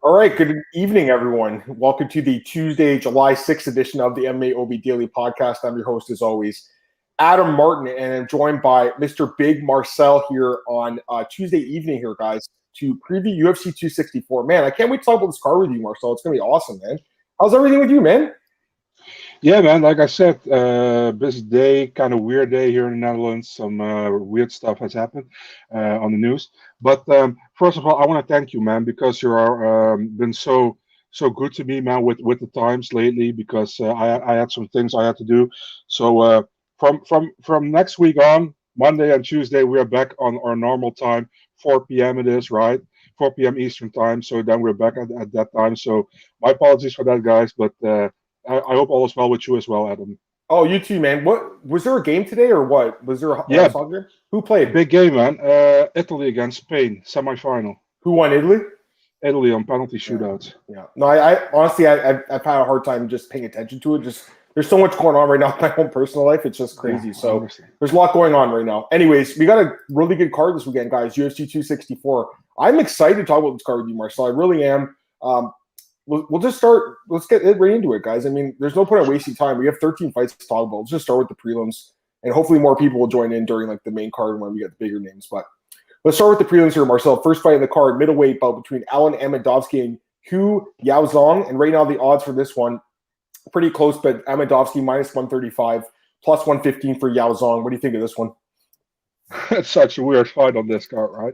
All right, good evening, everyone. Welcome to the Tuesday, July 6th edition of the MMAOB Daily Podcast. I'm your host, as always, Adam Martin, and I'm joined by Mr. Big Marcel here on Tuesday evening here, guys, to preview UFC 264. Man, I can't wait to talk about this card with you, Marcel. It's going to be awesome, man. How's everything with you, man? Yeah, man, like I said, busy day, kind of weird day here in the Netherlands. Some weird stuff has happened on the news. But first of all, I want to thank you, man, because you are been so good to me, man, with the times lately. Because I had some things I had to do. So from next week on, Monday and Tuesday, we are back on our normal time, 4 p.m. It is, right? 4 p.m. Eastern time. So then we're back at that time. So my apologies for that, guys, but. I hope all is well with you as well, Adam. Oh, you too, man. What was there a game today or what? Was there a soccer? Who played? Big game, man. Italy against Spain, semifinal. Who won? Italy? Italy on penalty shootouts. Yeah. No, I honestly, I've had a hard time just paying attention to it. Just there's so much going on right now in my own personal life. It's just crazy. Yeah, so there's a lot going on right now. Anyways, we got a really good card this weekend, guys. UFC 264. I'm excited to talk about this card with you, Marcel. I really am. We'll just start. Let's get right into it, guys. I mean, there's no point in wasting time. We have 13 fights to talk about. Let's just start with the prelims, and hopefully more people will join in during like the main card when we get the bigger names. But let's start with the prelims here, Marcel. First fight in the card, middleweight bout between Alan Amadoski and Hu Yaozong. And right now the odds for this one pretty close, but Amadoski minus 135, plus 115 for Yaozong. What do you think of this one? It's such a weird fight on this card, right?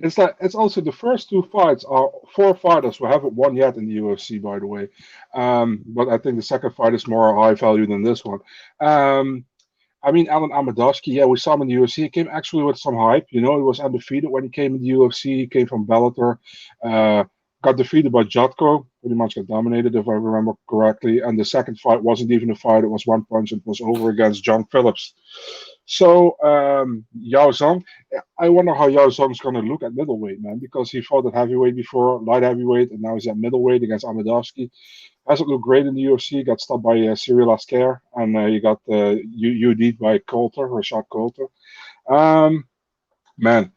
It's also the first two fights are four fighters who haven't won yet in the UFC, by the way. But I think the second fight is more high value than this one. I mean, Alan Amadoski, yeah, we saw him in the UFC. He came actually with some hype. You know, he was undefeated when he came in the UFC. He came from Bellator. Got defeated by Jotko. Pretty much got dominated, if I remember correctly. And the second fight wasn't even a fight. It was one punch. It was over against John Phillips. So, Yaozong, I wonder how Yaozong's going to look at middleweight, man, because he fought at heavyweight before, light heavyweight, and now he's at middleweight against Amadoski. Hasn't looked great in the UFC. Got stopped by Cyril Asker, and he got UD'd by Rashad Coulter. Man,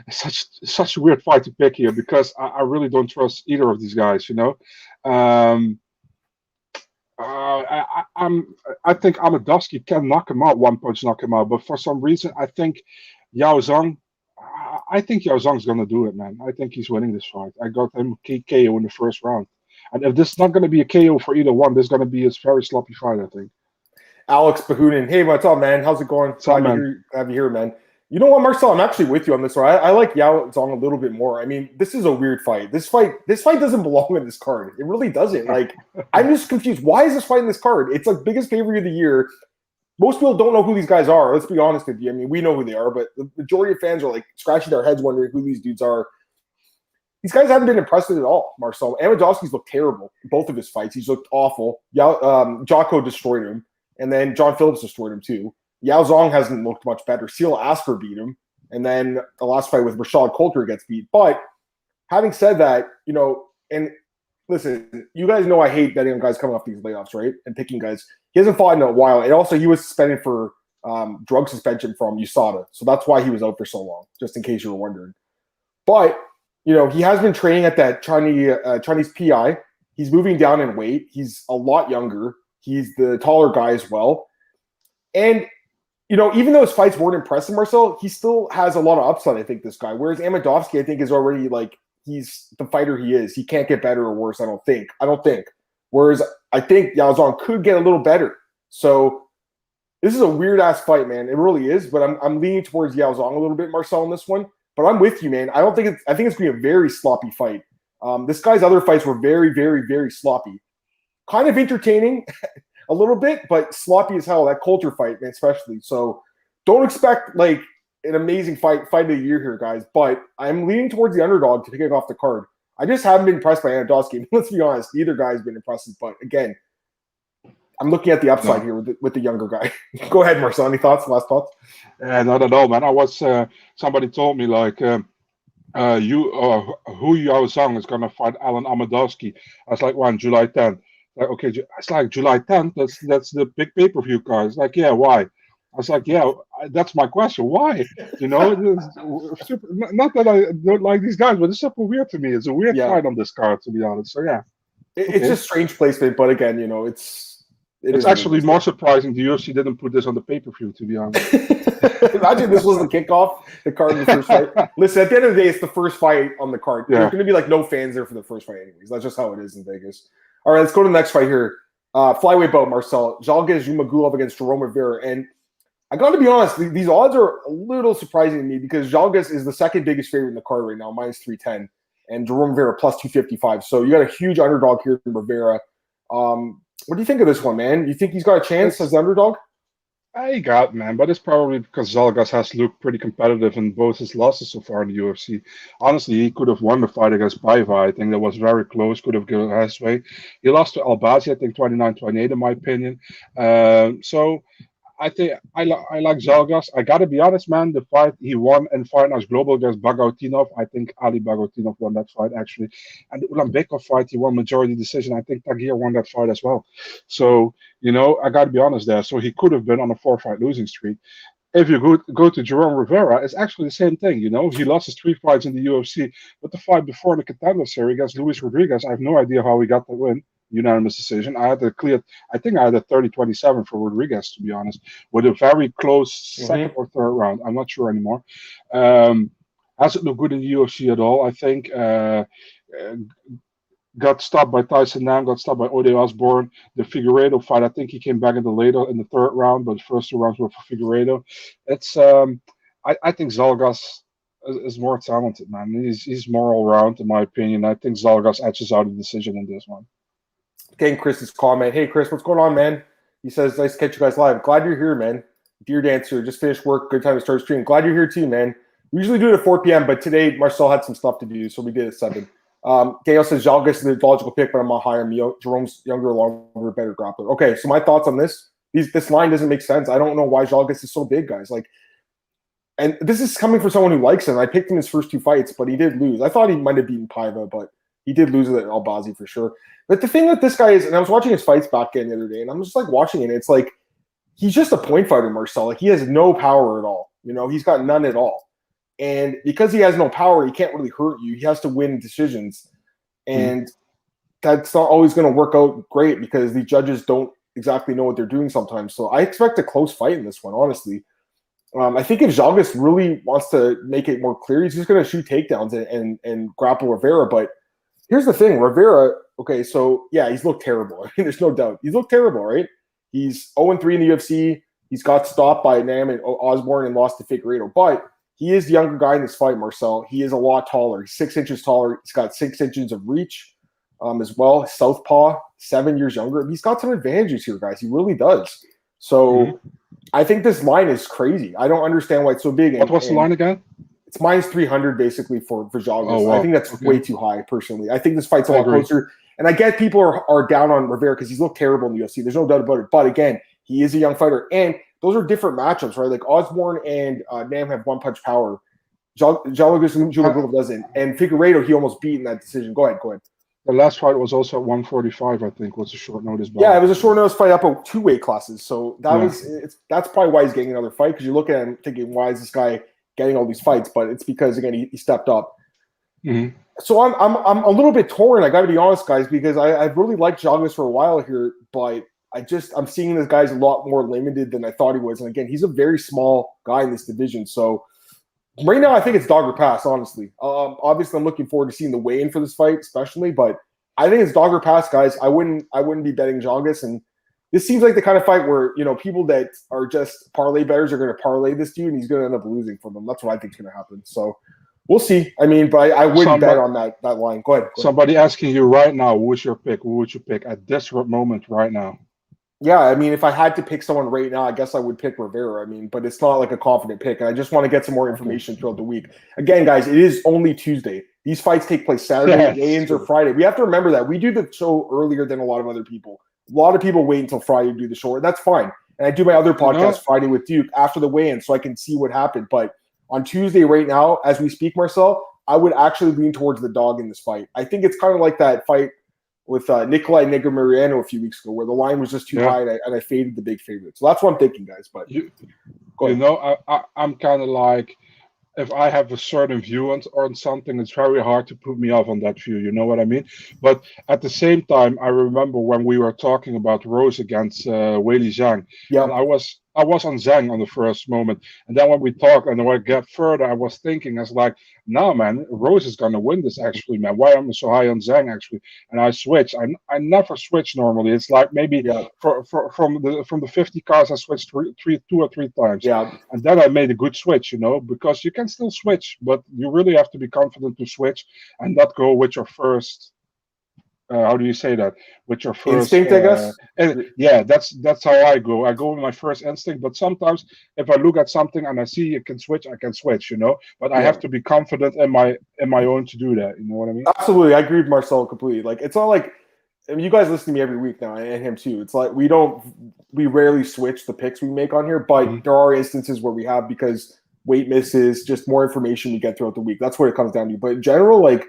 such a weird fight to pick here because I really don't trust either of these guys, you know. I think Amadoski can knock him out, one punch knock him out, but for some reason I think Yaozong's going to do it, man. I think he's winning this fight. I got him KO in the first round, and if this is not going to be a KO for either one, this is going to be a very sloppy fight, I think. Alex Bahunin, hey, what's up, man? How's it going? Glad to have you here, man. You know what, Marcel? I'm actually with you on this one. I like Yaozong a little bit more. I mean, this is a weird fight. This fight doesn't belong in this card. It really doesn't. Like, I'm just confused. Why is this fight in this card? It's like biggest pay-per-view of the year. Most people don't know who these guys are. Let's be honest with you. I mean, we know who they are, but the majority of fans are like scratching their heads wondering who these dudes are. These guys haven't been impressive at all, Marcel. Amadoski's looked terrible in both of his fights. He's looked awful. Jocko destroyed him, and then John Phillips destroyed him too. Yaozong hasn't looked much better. Cyril Asker beat him. And then the last fight with Rashad Coulter gets beat. But having said that, you know, and listen, you guys know I hate betting on guys coming off these layoffs, right? And picking guys. He hasn't fought in a while. And also he was suspended for drug suspension from USADA. So that's why he was out for so long, just in case you were wondering. But, you know, he has been training at that Chinese PI. He's moving down in weight. He's a lot younger. He's the taller guy as well. And you know, even though his fights weren't impressive, Marcel, he still has a lot of upside, I think, this guy. Whereas Amadoski, I think, is already, like, he's the fighter he is. He can't get better or worse, I don't think. Whereas I think Yaozong could get a little better. So this is a weird-ass fight, man. It really is. But I'm leaning towards Yaozong a little bit, Marcel, in this one. But I'm with you, man. I think it's going to be a very sloppy fight. This guy's other fights were very, very, very sloppy. Kind of entertaining. A little bit, but sloppy as hell. That Coulter fight, man, especially. So don't expect like an amazing fight of the year here, guys. But I'm leaning towards the underdog to kick off the card. I just haven't been impressed by Amadoski. Let's be honest, neither guy has been impressive. But again, I'm looking at the upside here with the younger guy. Go ahead, Marcel. Any thoughts? Last thoughts? Not at all, man. I was somebody told me like Hu Yaozong is gonna fight Alan Amadoski. I was like, on July 10th. Like, okay, it's like July 10th. That's the big pay-per-view card. It's like, yeah, why? I was like, yeah, that's my question. Why? You know, not that I don't like these guys, but it's super weird to me. It's a weird fight on this card, to be honest. So yeah, it's just strange placement. But again, it's actually more surprising the UFC didn't put this on the pay-per-view, to be honest. Imagine this was the kickoff, the card of the first fight. Listen, at the end of the day, it's the first fight on the card. Yeah. There's going to be like no fans there for the first fight anyways. That's just how it is in Vegas. All right, let's go to the next fight here. Flyweight bout, Marcel. Zhalgas Zhumagulov against Jerome Rivera. And I got to be honest, these odds are a little surprising to me because Zhalgas is the second biggest favorite in the card right now, minus 310. And Jerome Rivera plus 255. So you got a huge underdog here from Rivera. What do you think of this one, man? You think he's got a chance as the underdog? I got, man, but it's probably because Zhalgas has looked pretty competitive in both his losses so far in the UFC. Honestly, he could have won the fight against Paiva. I think that was very close, could have gone his way. He lost to Albazi, I think 29-28 in my opinion. So I think I like Zhalgas. I got to be honest, man, the fight he won in Fight Night Global against Bagautinov, I think Ali Bagautinov won that fight, actually. And the Ulanbekov fight, he won majority decision. I think Tagir won that fight as well. So, I got to be honest there. So he could have been on a 4-fight losing streak. If you go to Jerome Rivera, it's actually the same thing, He lost his 3 fights in the UFC, but the fight before the Contender Series against Luis Rodriguez, I have no idea how he got the win. Unanimous decision. I think I had a 30-27 for Rodriguez, to be honest, with a very close second or third round. I'm not sure anymore. Hasn't looked good in the UFC at all. I think got stopped by Tyson Nam, got stopped by Ode Osborne. The Figueiredo fight, I think he came back in the third round, but the first 2 rounds were for Figueiredo. It's I think Zhalgas is more talented, man. He's more all round, in my opinion. I think Zhalgas edges out the decision in this one. Getting Chris's comment. Hey, Chris, what's going on, man? He says, nice to catch you guys live. Glad you're here, man. Dear Dancer, just finished work. Good time to start streaming. Glad you're here too, man. We usually do it at 4 p.m., but today Marcel had some stuff to do, so we did it at 7. Gail says, Zhalgas is the logical pick, but I'm not higher. Jerome's younger, longer, better grappler. Okay, so my thoughts on this. This line doesn't make sense. I don't know why Zhalgas is so big, guys. And this is coming from someone who likes him. I picked him his first 2 fights, but he did lose. I thought he might have beaten Paiva, but he did lose at Albazi for sure. But the thing with this guy is, and I was watching his fights back in the other day, and I'm just watching it. It's like he's just a point fighter, Marcel. He has no power at all. He's got none at all. And because he has no power, he can't really hurt you. He has to win decisions. And that's not always going to work out great because the judges don't exactly know what they're doing sometimes. So I expect a close fight in this one, honestly. I think if Zhalgas really wants to make it more clear, he's just going to shoot takedowns and grapple Rivera. But here's the thing, Rivera, okay, so yeah, he's looked terrible. I mean, there's no doubt. He's looked terrible, right? He's 0-3 in the UFC. He's got stopped by Nam and Osborne and lost to Figueiredo. But he is the younger guy in this fight, Marcel. He is a lot taller. He's 6 inches taller. He's got 6 inches of reach as well. Southpaw, 7 years younger. He's got some advantages here, guys. He really does. So I think this line is crazy. I don't understand why it's so big. What was the line again? It's minus 300 basically for Zhalgas. Oh, wow. I think that's way too high, personally. I think this fight's a lot closer. And I get people are down on Rivera because he's looked terrible in the UFC. There's no doubt about it. But again, he is a young fighter. And those are different matchups, right? Like Osborne and Nam have one-punch power. Zhalgas doesn't. And Figueiredo, he almost beat in that decision. Go ahead. The last fight was also at 145, I think, was a short notice. Yeah, it was a short notice fight up at 2 weight classes. So that's probably why he's getting another fight, because you look at him thinking, why is this guy getting all these fights? But it's because, again, he stepped up. So I'm a little bit torn, I got to be honest, guys, because I've really liked Zhalgas for a while here, but I'm seeing this guy's a lot more limited than I thought he was. And again, he's a very small guy in this division. So right now, I think it's dog or pass, honestly. Obviously, I'm looking forward to seeing the weigh-in for this fight, especially. But I think it's dog or pass, guys. I wouldn't be betting Zhalgas. And this seems like the kind of fight where, people that are just parlay bettors are going to parlay this dude, and he's going to end up losing for them. That's what I think is going to happen. So we'll see. I mean, but I wouldn't bet on that line. Go ahead. Somebody asking you right now, who's your pick? Who would you pick at this moment right now? Yeah, I mean, if I had to pick someone right now, I guess I would pick Rivera. I mean, but it's not like a confident pick, and I just want to get some more information throughout the week. Again, guys, it is only Tuesday. These fights take place Saturday, weigh-ins or Friday. We have to remember that. We do the show earlier than a lot of other people. A lot of people wait until Friday to do the show, and that's fine. And I do my other podcast Friday with Duke after the weigh-in so I can see what happened. But on Tuesday right now, as we speak, Marcel, I would actually lean towards the dog in this fight. I think it's kind of like that fight with Nikolai Negumereanu a few weeks ago, where the line was just too high, and I faded the big favorite. So that's what I'm thinking, guys. But I'm kind of like, if I have a certain view on something, it's very hard to put me off on that view. You know what I mean? But at the same time, I remember when we were talking about Rose against Weili Zhang. Yeah. And I was on Zhang on the first moment. And then when we talked and when I get further, I was thinking, I was like, no, man, Rose is going to win this actually, man. Why am I so high on Zhang actually? And I switched. I never switch normally. It's like maybe from the 50 cars, I switched two or three times. Yeah. And then I made a good switch, because you can still switch, but you really have to be confident to switch and not go with your first. How do you say that? With your first instinct, I guess. Yeah, that's how I go. I go with my first instinct, but sometimes if I look at something and I see it can switch, I can switch, But I have to be confident in my own to do that. You know what I mean? Absolutely, I agree with Marcel completely. Like, it's not like, I mean, you guys listen to me every week now, and him too. It's like we rarely switch the picks we make on here, but there are instances where we have, because weight misses, just more information we get throughout the week. That's what it comes down to. But in general, like,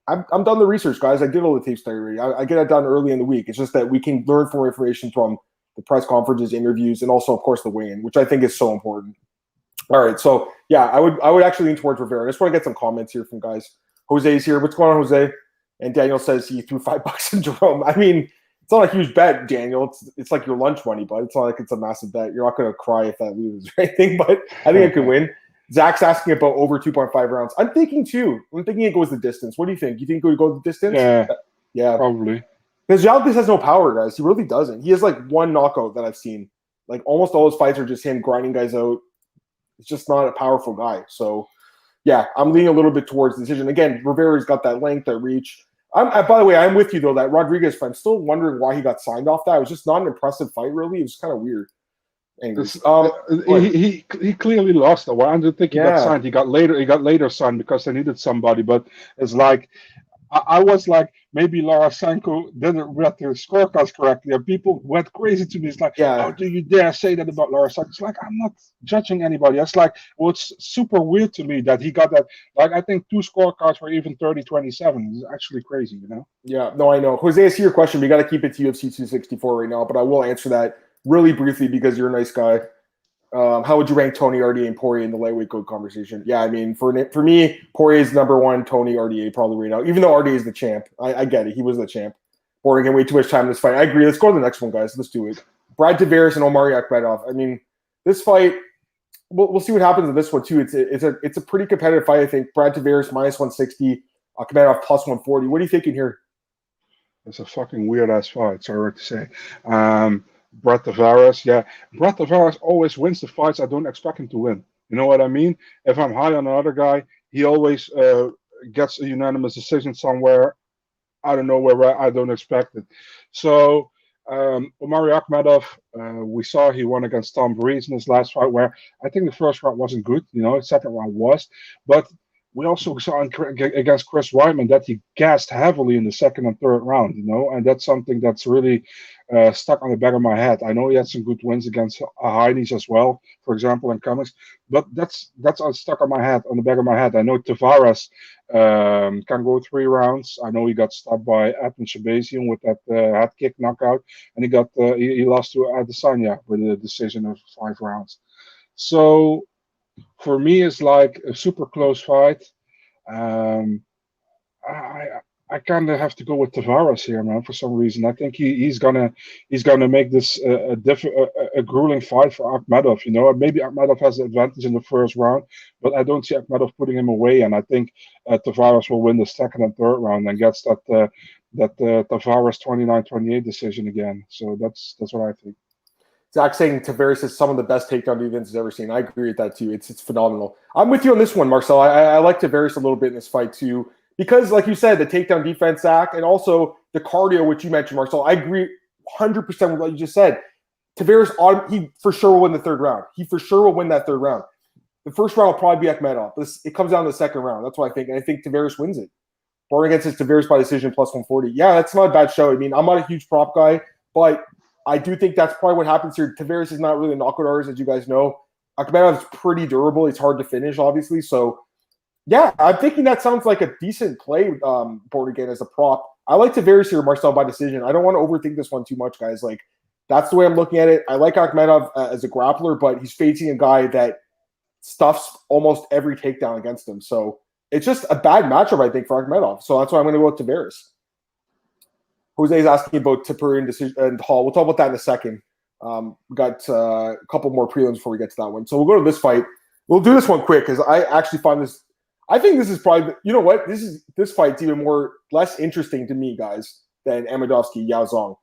I'm done the research, guys. I did all the tape study already. I get it done early in the week. It's just that we can learn more information from the press conferences, interviews, and also, of course, the weigh-in, which I think is so important. All right, so yeah, I would actually lean towards Rivera. I just want to get some comments here from guys. Jose's here. What's going on, Jose? And Daniel says he threw $5 in Jerome. I mean, it's not a huge bet, Daniel. It's like your lunch money, but it's not like it's a massive bet. You're not going to cry if that loses or anything, but I think it could win. Zach's asking about over 2.5 rounds. I'm thinking too. I'm thinking it goes the distance. What do you think? You think it would go the distance? Yeah, probably. Because Jalkis has no power, guys. He really doesn't. He has like one knockout that I've seen. Like almost all his fights are just him grinding guys out. It's just not a powerful guy. So yeah, I'm leaning a little bit towards the decision. Again, Rivera's got that length, that reach. By the way, I'm with you though. That Rodriguez fight, I'm still wondering why he got signed off that. It was just not an impressive fight, really. It was kind of weird. Anyways, he clearly lost that one. I don't think he got signed. He got later signed because they needed somebody. But it's like I was like, maybe Lara Sanko didn't read the scorecards correctly, and people went crazy to me. It's like, how do you dare say that about Lara Sanko? It's like, I'm not judging anybody. It's like, well, it's super weird to me that he got that. Like, I think 2 scorecards were even 30-27. It's actually crazy, Yeah, no, I know. Jose, I see your question. We got to keep it to UFC 264 right now, but I will answer that really briefly because you're a nice guy. How would you rank Tony, RDA, and Poirier in the lightweight GOAT conversation? Yeah, I mean, for me, Poirier is number 1, Tony, RDA probably right now, even though RDA is the champ. I get it. He was the champ. Poirier can wait too much time in this fight. I agree. Let's go to the next one, guys. Let's do it. Brad Tavares and Omari Akhmedov. I mean, this fight, we'll see what happens in this one, too. It's a pretty competitive fight, I think. Brad Tavares, minus 160. Akhmedov, plus 140. What are you thinking here? It's a fucking weird-ass fight, sorry to say. Brad Tavares, Brad Tavares always wins the fights I don't expect him to win. You know what I mean? If I'm high on another guy, he always gets a unanimous decision somewhere. I don't know where I don't expect it. So Omari Akhmedov, we saw he won against Tom Breeze in his last fight, where I think the first round wasn't good. The second round was, but we also saw against Chris Weidman that he gassed heavily in the second and third round, and that's something that's really stuck on the back of my head. I know he had some good wins against Heinies as well, for example, in comics, but that's stuck on the back of my head. I know Tavares can go 3 rounds. I know he got stopped by Edmund Shabazian with that head kick knockout, and he lost to Adesanya with a decision of 5 rounds. So for me, it's like a super close fight. I kind of have to go with Tavares here, man. For some reason, I think he's gonna make this a grueling fight for Akhmedov. Maybe Akhmedov has the advantage in the first round, but I don't see Akhmedov putting him away. And I think Tavares will win the second and third round and gets that Tavares 29-28 decision again. So that's what I think. Zach saying Tavares is some of the best takedown defense he's ever seen. I agree with that too. It's phenomenal. I'm with you on this one, Marcel. I like Tavares a little bit in this fight too, because like you said, the takedown defense, Zach, and also the cardio, which you mentioned, Marcel. I agree 100% with what you just said. Tavares, he for sure will win the third round. He for sure will win that third round. The first round will probably be Akhmedov. It comes down to the second round. That's what I think. And I think Tavares wins it. Born against his Tavares by decision plus 140. Yeah, that's not a bad show. I mean, I'm not a huge prop guy, but I do think that's probably what happens here. Tavares is not really a knockout artist, as you guys know. Akhmedov is pretty durable. It's hard to finish, obviously. So Yeah, I'm thinking that sounds like a decent play board again as a prop. I like Tavares here, Marcel, by decision. I don't want to overthink this one too much, guys. Like, that's the way I'm looking at it. I like Akhmedov as a grappler, but he's facing a guy that stuffs almost every takedown against him. So it's just a bad matchup, I think, for Akhmedov. So that's why I'm going to go with Tavares. Jose's asking about Tapper and Hall. We'll talk about that in a second. We got a couple more prelims before we get to that one. So we'll go to this fight. We'll do this one quick because I actually find this. I think this is probably, you know what? This fight's even less interesting to me, guys, than Amadoski, Yao Zong,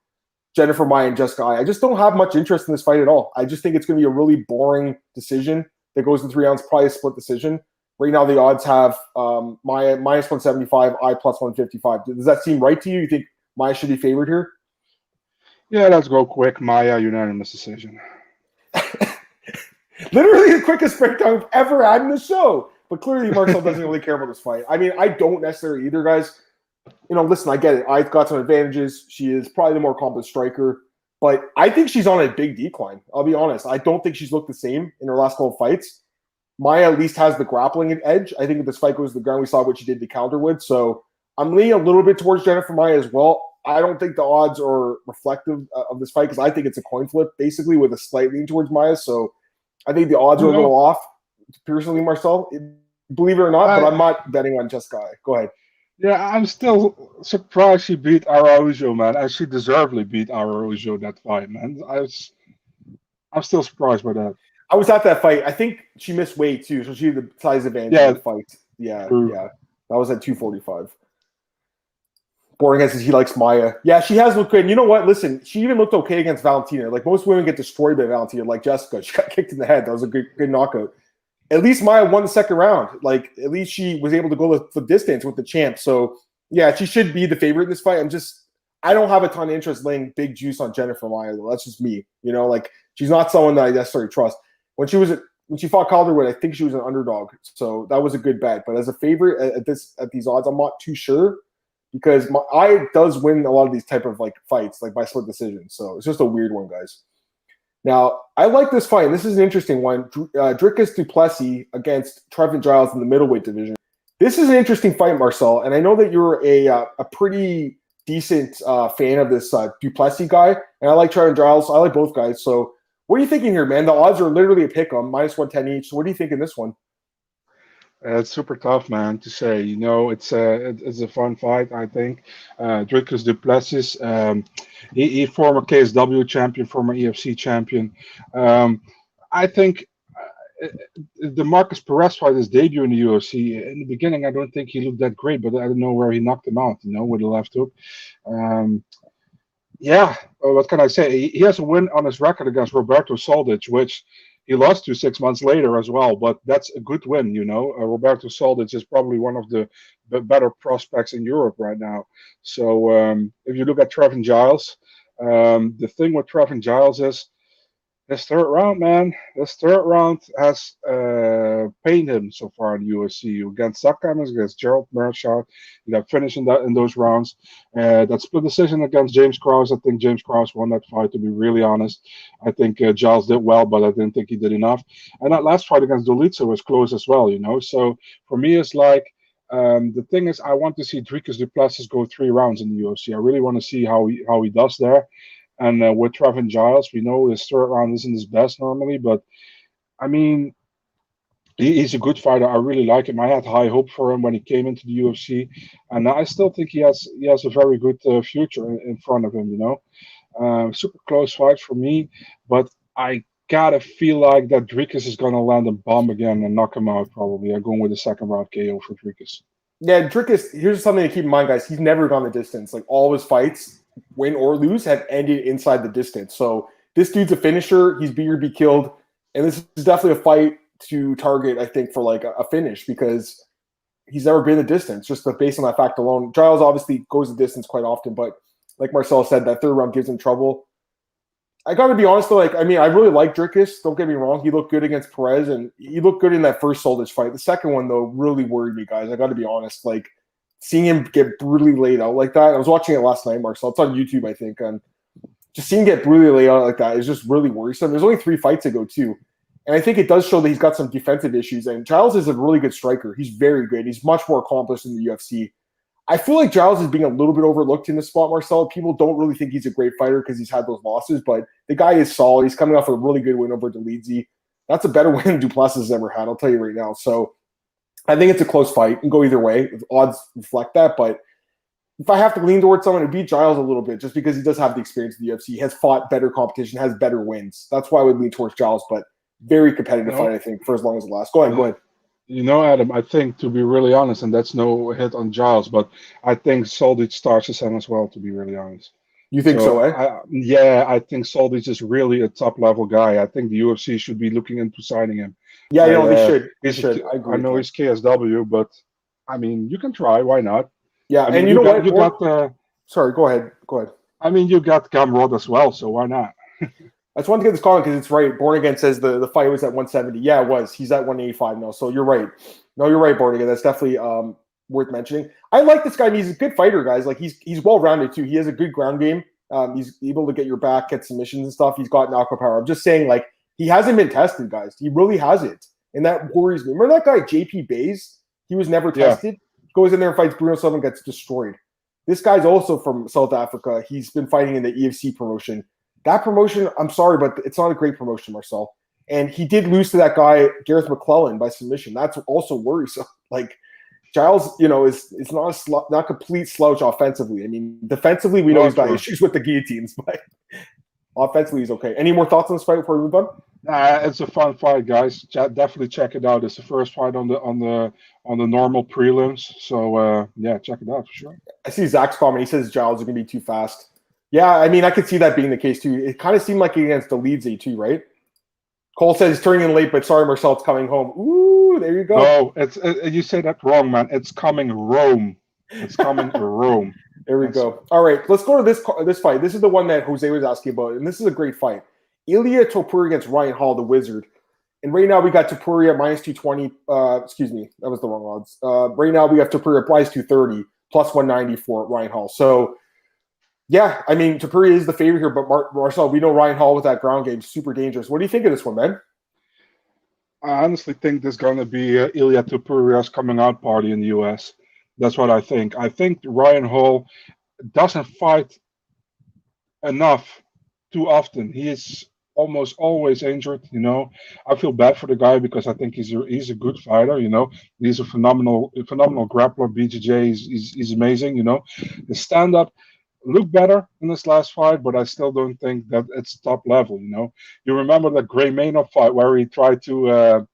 Jennifer Maia, and Jessica Ai. I just don't have much interest in this fight at all. I just think it's going to be a really boring decision that goes in 3 rounds, probably a split decision. Right now, the odds have Maia minus 175, Ai plus 155. Does that seem right to you? You think Maia should be favored here? Yeah, let's go quick. Maia, unanimous decision. Literally the quickest breakdown we've ever had in the show. But clearly, Marcel doesn't really care about this fight. I mean, I don't necessarily either, guys. You know, listen, I get it. I've got some advantages. She is probably the more accomplished striker. But I think she's on a big decline. I'll be honest. I don't think she's looked the same in her last couple of fights. Maia at least has the grappling edge. I think if this fight goes to the ground, we saw what she did to counter with. So I'm leaning a little bit towards Jennifer Maia as well. I don't think the odds are reflective of this fight because I think it's a coin flip, basically, with a slight lean towards Maia. So I think the odds are a little off, personally, Marcel. Believe it or not, but I'm not betting on Jessica Ai. Go ahead. Yeah, I'm still surprised she beat Araujo, man. And she deservedly beat Araujo that fight, man. I'm still surprised by that. I was at that fight. I think she missed weight, too, so she had the size advantage in the fight. Yeah. That was at 245. Boring says he likes Maia. Yeah, she has looked good. And you know what? Listen, she even looked okay against Valentina. Like, most women get destroyed by Valentina, like Jessica. She got kicked in the head. That was a good knockout. At least Maia won the second round. Like, at least she was able to go the distance with the champ. So, yeah, she should be the favorite in this fight. I don't have a ton of interest laying big juice on Jennifer Maia, though. That's just me. You know, like, she's not someone that I necessarily trust. When she fought Calderwood, I think she was an underdog. So that was a good bet. But as a favorite at these odds, I'm not too sure because Ai does win a lot of these type of like fights, like by split decision. So it's just a weird one, guys. Now, I like this fight. This is an interesting one. Dricus du Plessis against Trevin Giles in the middleweight division. This is an interesting fight, Marcel, and I know that you're a pretty decent fan of this du Plessis guy, and I like Trevin Giles. I like both guys. So what are you thinking here, man? The odds are literally a pick 'em, minus 110 each. So what do you think in this one? It's super tough, man, to say. You know, it's a fun fight, I think. Dricus du Plessis, he former KSW champion, former EFC champion. I think the Marcus Perez fight, his debut in the UFC. In the beginning, I don't think he looked that great, but I don't know where he knocked him out, you know, with the left hook. What can I say? He has a win on his record against Roberto Soldic, which he lost to 6 months later as well, but that's a good win, you know. Roberto Soldic is probably one of the better prospects in Europe right now. So if you look at Trevin Giles, the thing with Trevin Giles is this third round, man. This third round has pained him so far in the UFC. Against Zach Cummins, against Gerald Mearshart, he got finished in those rounds. That split decision against James Krause, I think James Krause won that fight, to be really honest. I think Giles did well, but I didn't think he did enough. And that last fight against Dolitza was close as well, you know. So for me, it's like, the thing is, I want to see Dricus du Plessis go 3 rounds in the UFC. I really want to see how he does there. And with Trevin Giles, we know his third round isn't his best normally, but I mean, he's a good fighter. I really like him. I had high hope for him when he came into the UFC, and I still think he has a very good future in front of him. You know, super close fight for me, but I gotta feel like that Dricus is gonna land a bomb again and knock him out. Probably, I'm going with the second round KO for Dricus. Yeah, Dricus. Here's something to keep in mind, guys. He's never gone the distance. Like all of his fights, win or lose, have ended inside the distance. So this dude's a finisher. He's be or be killed. And this is definitely a fight to target, I think, for like a finish because he's never been the distance, just based on that fact alone. Giles obviously goes the distance quite often, but like Marcel said, that third round gives him trouble. I got to be honest, though. Like, I mean, I really like Dricus. Don't get me wrong. He looked good against Perez, and he looked good in that first Soldic fight. The second one, though, really worried me, guys. I got to be honest. Like, seeing him get brutally laid out like that. I was watching it last night, Marcel. It's on YouTube, I think. And just seeing him get brutally laid out like that is just really worrisome. There's only 3 fights to go, too. And I think it does show that he's got some defensive issues. And Giles is a really good striker. He's very good. He's much more accomplished in the UFC. I feel like Giles is being a little bit overlooked in this spot, Marcel. People don't really think he's a great fighter because he's had those losses, but the guy is solid. He's coming off a really good win over Deleedsy. That's a better win than Duplessis has ever had, I'll tell you right now. So I think it's a close fight. It can go either way. The odds reflect that, but if I have to lean towards someone, it'd beat Giles a little bit just because he does have the experience in the UFC. He has fought better competition, has better wins. That's why I would lean towards Giles, but very competitive fight, I think, for as long as it lasts. Go ahead. You know, Adam, I think, to be really honest, and that's no hit on Giles, but I think Soldic starts the same as well, to be really honest. You think so, eh? I think Soldic is really a top-level guy. I think the UFC should be looking into signing him. Yeah, they should. They should. I know he's KSW, but, I mean, you can try. Why not? Yeah, I mean, and you know what? You got sorry, go ahead. I mean, you got Gamrod as well, so why not? I just wanted to get this comment because it's right. Born Again says the fight was at 170. Yeah, it was. He's at 185 now. So you're right. No, you're right, Born Again. That's definitely worth mentioning. I like this guy. And he's a good fighter, guys. Like he's well rounded too. He has a good ground game. He's able to get your back, get submissions and stuff. He's got knockout power. I'm just saying, like, he hasn't been tested, guys. He really hasn't, and that worries me. Remember that guy JP Bays? He was never tested. Goes in there and fights Bruno Silva and gets destroyed. This guy's also from South Africa. He's been fighting in the EFC promotion. That promotion, I'm sorry, but it's not a great promotion, Marcel. And he did lose to that guy, Gareth McClellan, by submission. That's also worrisome. Like, Giles, is not complete slouch offensively. I mean, defensively, we know he's got issues with the guillotines, but offensively, he's okay. Any more thoughts on this fight before we move on? It's a fun fight, guys. Definitely check it out. It's the first fight on the normal prelims. So check it out for sure. I see Zach's comment. He says Giles is going to be too fast. Yeah, I mean, I could see that being the case too. It kind of seemed like against the Deleedsy too, right? Cole says he's turning in late, but sorry, Marcel, it's coming home. Ooh, there you go. No, you said that wrong, man. It's coming Rome. It's coming Rome. There we go. All right, let's go to this fight. This is the one that Jose was asking about, and this is a great fight. Ilia Topuria against Ryan Hall, the Wizard. And right now we got Topuria minus 220. Excuse me, that was the wrong odds. Right now we have Topuria minus 230, plus 190 for Ryan Hall. So, yeah, I mean, Topuria is the favorite here, but Marcel, we know Ryan Hall with that ground game, super dangerous. What do you think of this one, man? I honestly think there's going to be Ilia Topuria's coming out party in the U.S. That's what I think. I think Ryan Hall doesn't fight enough too often. He is almost always injured, I feel bad for the guy because I think he's a good fighter, He's a phenomenal grappler. BJJ, he's amazing, The stand-up looked better in this last fight, but I still don't think that it's top level, You remember that Gray Maynard fight where he tried to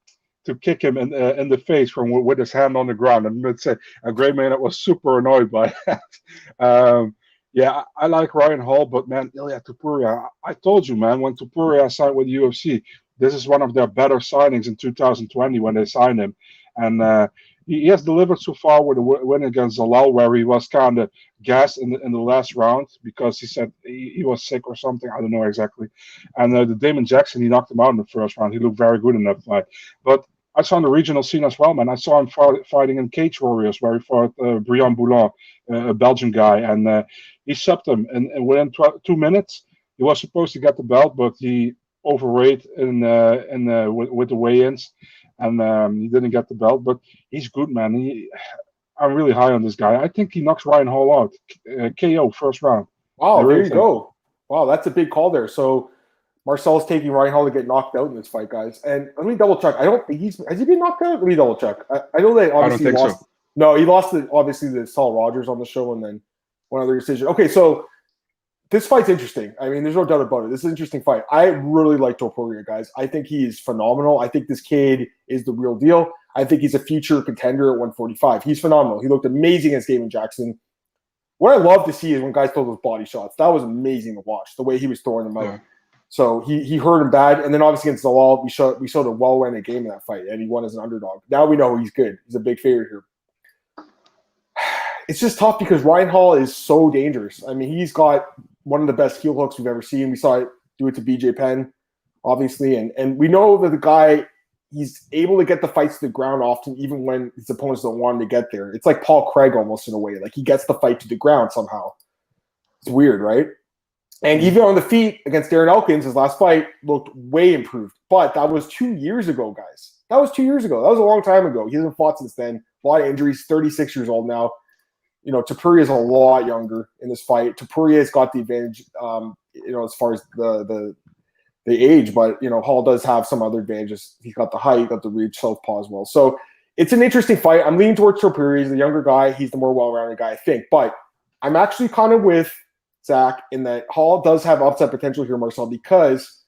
kick him in the face with his hand on the ground, and let's say Gray Maynard was super annoyed by that. Yeah, I like Ryan Hall, but man, Ilia Topuria, I told you, man, when Topuria signed with the UFC, this is one of their better signings in 2020 when they signed him. And he has delivered so far with a win against Zalal, where he was kind of gassed in the last round because he said he was sick or something. I don't know exactly. And the Damon Jackson, he knocked him out in the first round. He looked very good in that fight. But I saw on the regional scene as well, man. I saw him fighting in Cage Warriors, where he fought Brian Boulan, a Belgian guy, and he subbed him. And within 2 minutes, he was supposed to get the belt, but he overweight with the weigh-ins, and he didn't get the belt. But he's good, man. I'm really high on this guy. I think he knocks Ryan Hall out, KO first round. Wow, there you go. Wow, that's a big call there. So Marcel's taking Ryan Hall to get knocked out in this fight, guys. And let me double check. I don't think has he been knocked out? Let me double check. I know that obviously I don't think lost. So. No, he lost obviously to Saul Rogers on the show, and then one other decision. Okay, so this fight's interesting. I mean, there's no doubt about it. This is an interesting fight. I really like Topuria, guys. I think he's phenomenal. I think this kid is the real deal. I think he's a future contender at 145. He's phenomenal. He looked amazing against Damon Jackson. What I love to see is when guys throw those body shots. That was amazing to watch, the way he was throwing them out. Yeah. So he hurt him bad. And then obviously against Zalal, we showed a well-rounded game in that fight, and he won as an underdog. Now we know he's good. He's a big favorite here. It's just tough because Ryan Hall is so dangerous. I mean, he's got one of the best heel hooks we've ever seen. We saw it do it to BJ Penn, obviously. And we know that the guy, he's able to get the fights to the ground often, even when his opponents don't want him to get there. It's like Paul Craig almost in a way. Like he gets the fight to the ground somehow. It's weird, right? And even on the feet against Darren Elkins, his last fight looked way improved. But that was 2 years ago, guys. That was 2 years ago. That was a long time ago. He hasn't fought since then. A lot of injuries. 36 years old now. Topuria is a lot younger in this fight. Topuria has got the advantage, as far as the age. But, Hall does have some other advantages. He's got the height, got the reach, southpaw as well. So it's an interesting fight. I'm leaning towards Topuria. He's the younger guy. He's the more well-rounded guy, I think. But I'm actually kind of with Zach in that Hall does have upset potential here, Marcel, because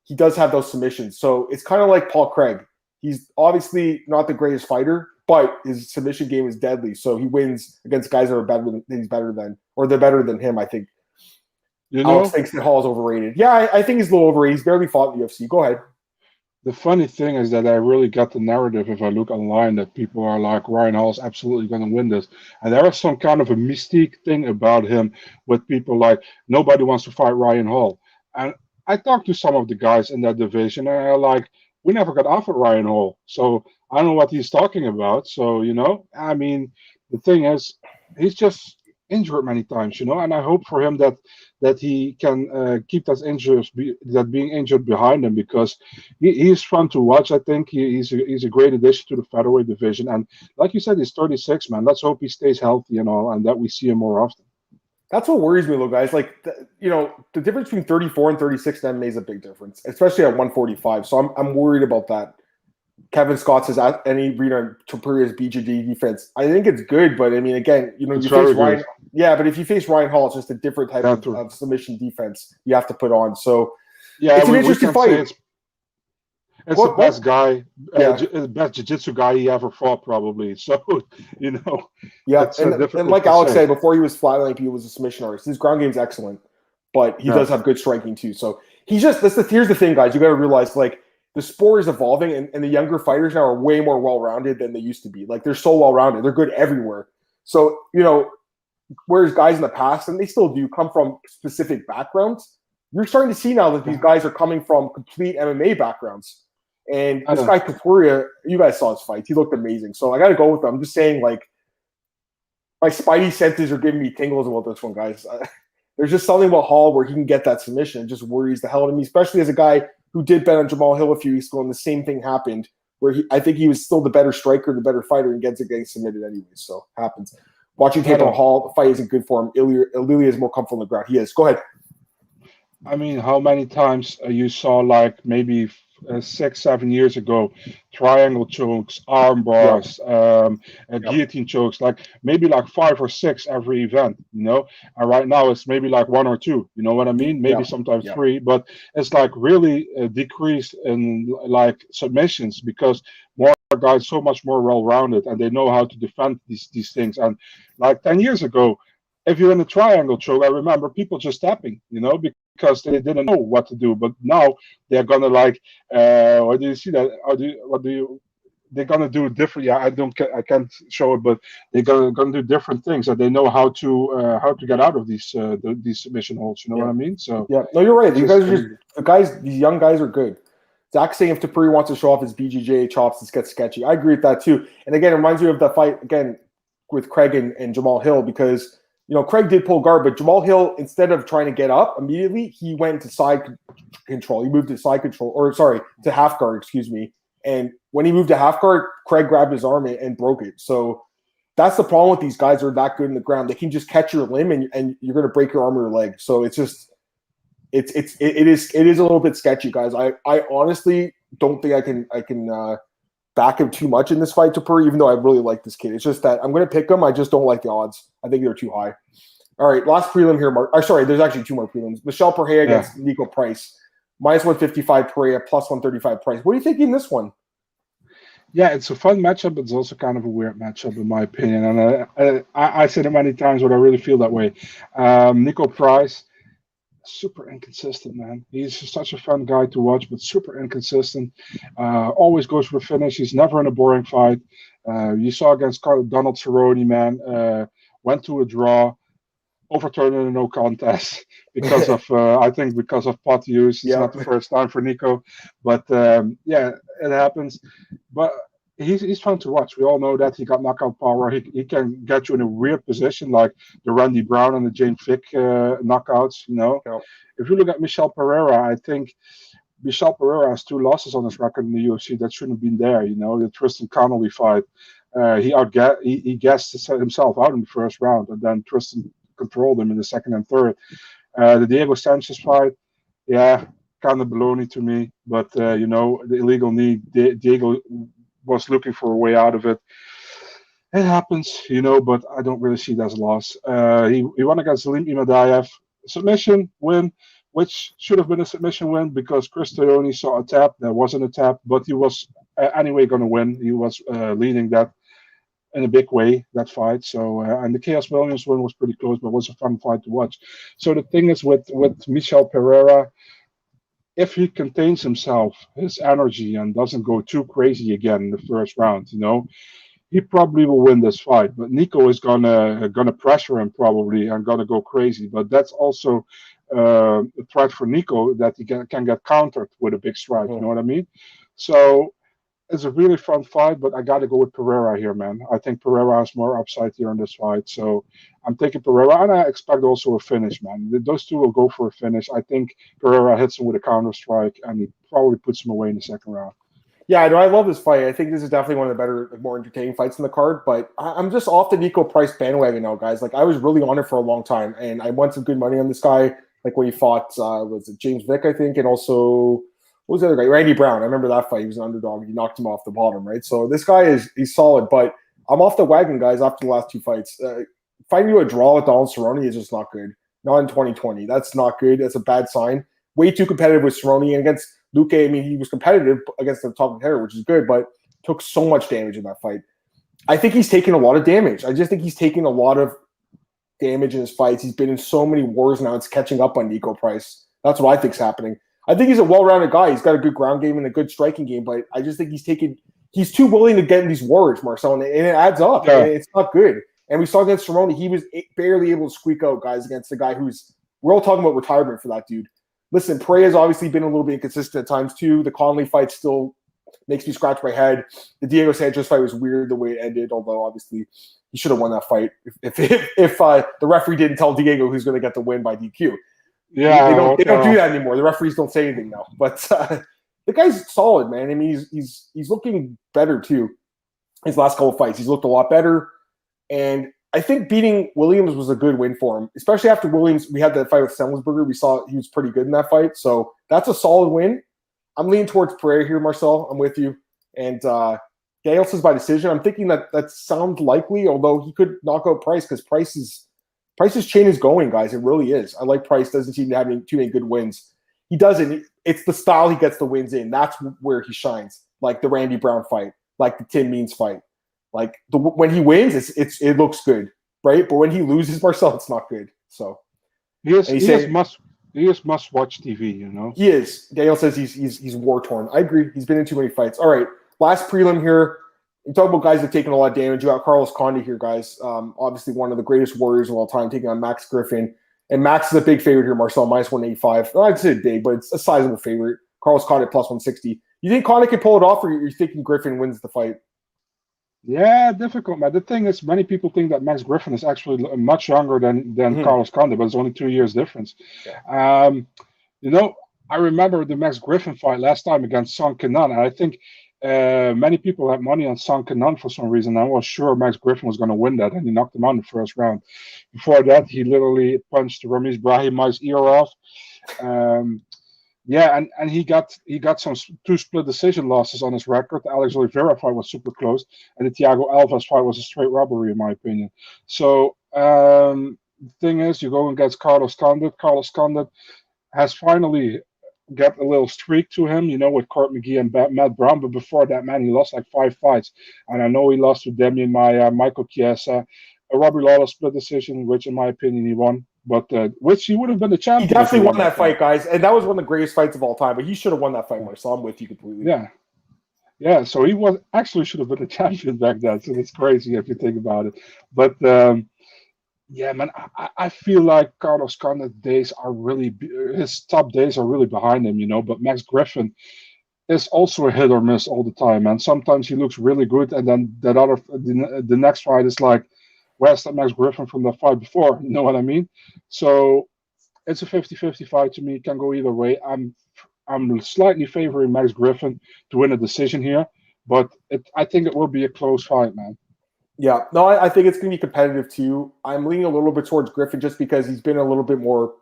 he does have those submissions. So it's kind of like Paul Craig. He's obviously not the greatest fighter, but his submission game is deadly. So he wins against guys that are better than him, I think. Alex thinks that Hall is overrated. Yeah, I think he's a little overrated. He's barely fought in the UFC. Go ahead. The funny thing is that I really got the narrative, if I look online, that people are like, Ryan Hall's absolutely going to win this. And there is some kind of a mystique thing about him with people like, nobody wants to fight Ryan Hall. And I talked to some of the guys in that division, and they're like, we never got offered Ryan Hall. So I don't know what he's talking about. So, the thing is, he's just injured many times, and I hope for him that he can keep that being injured behind him, because he's fun to watch. I think he's a great addition to the featherweight division, and like you said, he's 36, man. Let's hope he stays healthy and that we see him more often. That's what worries me, little guys. Like, the difference between 34 and 36 in MMA is a big difference, especially at 145. So I'm worried about that. Kevin Scott says, any read on Topuria's BJJ defense. I think it's good, but again, you face Ryan. Good. Yeah, but if you face Ryan Hall, it's just a different type of submission defense you have to put on. So it's an interesting fight. It's the best guy, best jiu-jitsu guy he ever fought, probably. So, Yeah, and like Alex said, before he was flatlining people, he was a submission artist. His ground game's excellent, but he does have good striking too. So here's the thing, guys. You got to realize, the sport is evolving, and the younger fighters now are way more well-rounded than they used to be. They're so well-rounded. They're good everywhere. So, whereas guys in the past, and they still do, come from specific backgrounds, you're starting to see now that these guys are coming from complete MMA backgrounds. And this guy, Topuria, you guys saw his fight. He looked amazing. So I got to go with him. I'm just saying, my spidey senses are giving me tingles about this one, guys. There's just something about Hall where he can get that submission. It just worries the hell out of me, especially as a guy who did bet on Jamal Hill a few weeks ago, and the same thing happened, where I think he was still the better striker, the better fighter, and gets it getting submitted anyways. So happens. Watching tape on Hall, the fight isn't good for him. Ilya is more comfortable on the ground. He is. Go ahead. How many times you saw, maybe 6-7 years ago, triangle chokes, arm bars, guillotine chokes, maybe 5 or 6 every event, and right now it's maybe 1 or 2, you know what I mean? Maybe sometimes 3, but it's really decreased in submissions, because more guys so much more well-rounded, and they know how to defend these things. And 10 years ago, if you're in a triangle choke, I remember people just tapping, because they didn't know what to do. But now they're gonna or do you see that? They're gonna do different. Yeah, I can't show it, but they're gonna do different things, and they know how to get out of these submission holds. You know what I mean? So no, you're right. These young guys are good. Zach's saying if Topuria wants to show off his BJJ chops, this gets sketchy. I agree with that too. And again, it reminds me of the fight again with Craig and Jamal Hill, because Craig did pull guard, but Jamal Hill, instead of trying to get up immediately, he went to side control. He moved to half guard, excuse me. And when he moved to half guard, Craig grabbed his arm and broke it. So that's the problem with these guys who are that good in the ground. They can just catch your limb and you're going to break your arm or your leg. So it is a little bit sketchy, guys. I honestly don't think I can back him too much in this fight, Topuria, even though I really like this kid. It's just that I'm going to pick him. I just don't like the odds. I think they're too high. All right, last prelim here, Mark. There's actually 2 more prelims. Michelle Pereira against Nico Price. -155 Pereira, +135 Price. What are you thinking in this one? Yeah, it's a fun matchup, but it's also kind of a weird matchup, in my opinion. And I said it many times, but I really feel that way. Nico Price, super inconsistent, man. He's such a fun guy to watch, but super inconsistent. Always goes for a finish. He's never in a boring fight. You saw against Donald Cerrone, man. Went to a draw, overturned in a no contest because of because of pot use. It's not the first time for Nico, but it happens. But he's fun to watch. We all know that he got knockout power. He can get you in a weird position, like the Randy Brown and the James Vick knockouts. If you look at Michel Pereira, I think Michel Pereira has 2 losses on his record in the UFC that shouldn't have been there. The Tristan Connolly fight, he gassed himself out in the first round, and then Tristan controlled him in the second and third. The Diego Sanchez fight, yeah, kind of baloney to me, but the illegal knee, Diego was looking for a way out of it. It happens, but I don't really see it as a loss. He won against Salim Imadaev, submission win, which should have been a submission win because Chris Toyoni saw a tap. There wasn't a tap, but he was anyway going to win. He was leading that in a big way, that fight. So, and the Chaos Williams win was pretty close, but it was a fun fight to watch. So the thing is with Michel Pereira, if he contains himself, his energy, and doesn't go too crazy again in the first round, he probably will win this fight. But Nico is gonna pressure him probably and gonna go crazy. But that's also a threat for Nico that he can get countered with a big strike. You know what I mean? So it's a really fun fight, but I got to go with Pereira here, man. I think Pereira has more upside here in this fight. So I'm taking Pereira, and I expect also a finish, man. Those two will go for a finish. I think Pereira hits him with a counter strike, and he probably puts him away in the second round. Yeah, I love this fight. I think this is definitely one of the better, more entertaining fights in the card. But I'm just off the Nico Price bandwagon now, guys. Like, I was really on it for a long time, and I won some good money on this guy. Like when he fought, was it James Vick, I think, and also what was the other guy? Randy Brown. I remember that fight. He was an underdog. He knocked him off the bottom, right? So this guy he's solid. But I'm off the wagon, guys, after the last 2 fights. Fighting you a draw with Donald Cerrone is just not good. Not in 2020. That's not good. That's a bad sign. Way too competitive with Cerrone. And against Luque, I mean, he was competitive against the top contender, which is good, but took so much damage in that fight. I think he's taken a lot of damage. I just think he's taken a lot of damage in his fights. He's been in so many wars now. It's catching up on Nico Price. That's what I think's happening. I think he's a well-rounded guy. He's got a good ground game and a good striking game, but I just think he's too willing to get in these wars, Marcel, and it adds up. Yeah. It's not good. And we saw against Cerrone, he was barely able to squeak out guys against a guy we're all talking about retirement for that dude. Listen, Pereira's obviously been a little bit inconsistent at times too. The Connolly fight still makes me scratch my head. The Diego Sanchez fight was weird the way it ended, although obviously he should have won that fight if the referee didn't tell Diego who's going to get the win by DQ. Yeah, they don't do that anymore. The referees don't say anything now. But the guy's solid, man. I mean, he's looking better too. His last couple of fights, he's looked a lot better. And I think beating Williams was a good win for him, especially after Williams. We had that fight with Semmelsberger. We saw he was pretty good in that fight. So that's a solid win. I'm leaning towards Pereira here, Marcel. I'm with you. And Gael says by decision. I'm thinking that sounds likely, although he could knock out Price because Price's chain is going, guys. It really is. I like Price. Doesn't seem to have too many good wins. He doesn't. It's the style he gets the wins in. That's where he shines. Like the Randy Brown fight, like the Tim Means fight. Like when he wins, it looks good, right? But when he loses, Marcel, it's not good. So he is must-watch TV. He is. Daniel says he's war-torn. I agree. He's been in too many fights. All right, last prelim here. You talk about guys that have taken a lot of damage. You got Carlos Condit here, guys. Obviously one of the greatest warriors of all time, taking on Max Griffin. And Max is a big favorite here, Marcel, minus 185. I'd say big, but it's a sizable favorite. Carlos Condit plus 160. You think Condit can pull it off, or you're thinking Griffin wins the fight? Yeah, difficult, man. The thing is, many people think that Max Griffin is actually much younger than Carlos Condit, but it's only 2 years difference. Yeah. I remember the Max Griffin fight last time against Song Kenan, and I think many people had money on Song Kenan for some reason. I was sure Max Griffin was going to win that, and he knocked him out in the first round. Before that, he literally punched Ramiz Brahimaj's ear off. Yeah, and he got some 2 split decision losses on his record. The Alex Oliveira fight was super close, and the Thiago Alves fight was a straight robbery, in my opinion. So the thing is, you go against Carlos Condit. Carlos Condit has finally got a little streak to him, with Court McGee and Matt Brown. But before that, man, he lost like 5 fights. And I know he lost to Demian Maia, Michael Chiesa, a Robbie Lawler split decision, which in my opinion he won. But which he would have been the champion. He definitely won that fight, guys. And that was one of the greatest fights of all time. But he should have won that fight, Marcel. I'm with you completely. Yeah. So he should have been the champion back then. So it's crazy if you think about it. But yeah, man, I feel like Carlos Condit days are his top days are really behind him, But Max Griffin, is also a hit or miss all the time, and sometimes he looks really good, and then the next fight is like, where's that Max Griffin from the fight before? You know what I mean? So it's a 50-50 fight to me. It can go either way. I'm slightly favoring Max Griffin to win a decision here, but I think it will be a close fight, man. Yeah, no, I think it's going to be competitive too. I'm leaning a little bit towards Griffin just because he's been a little bit more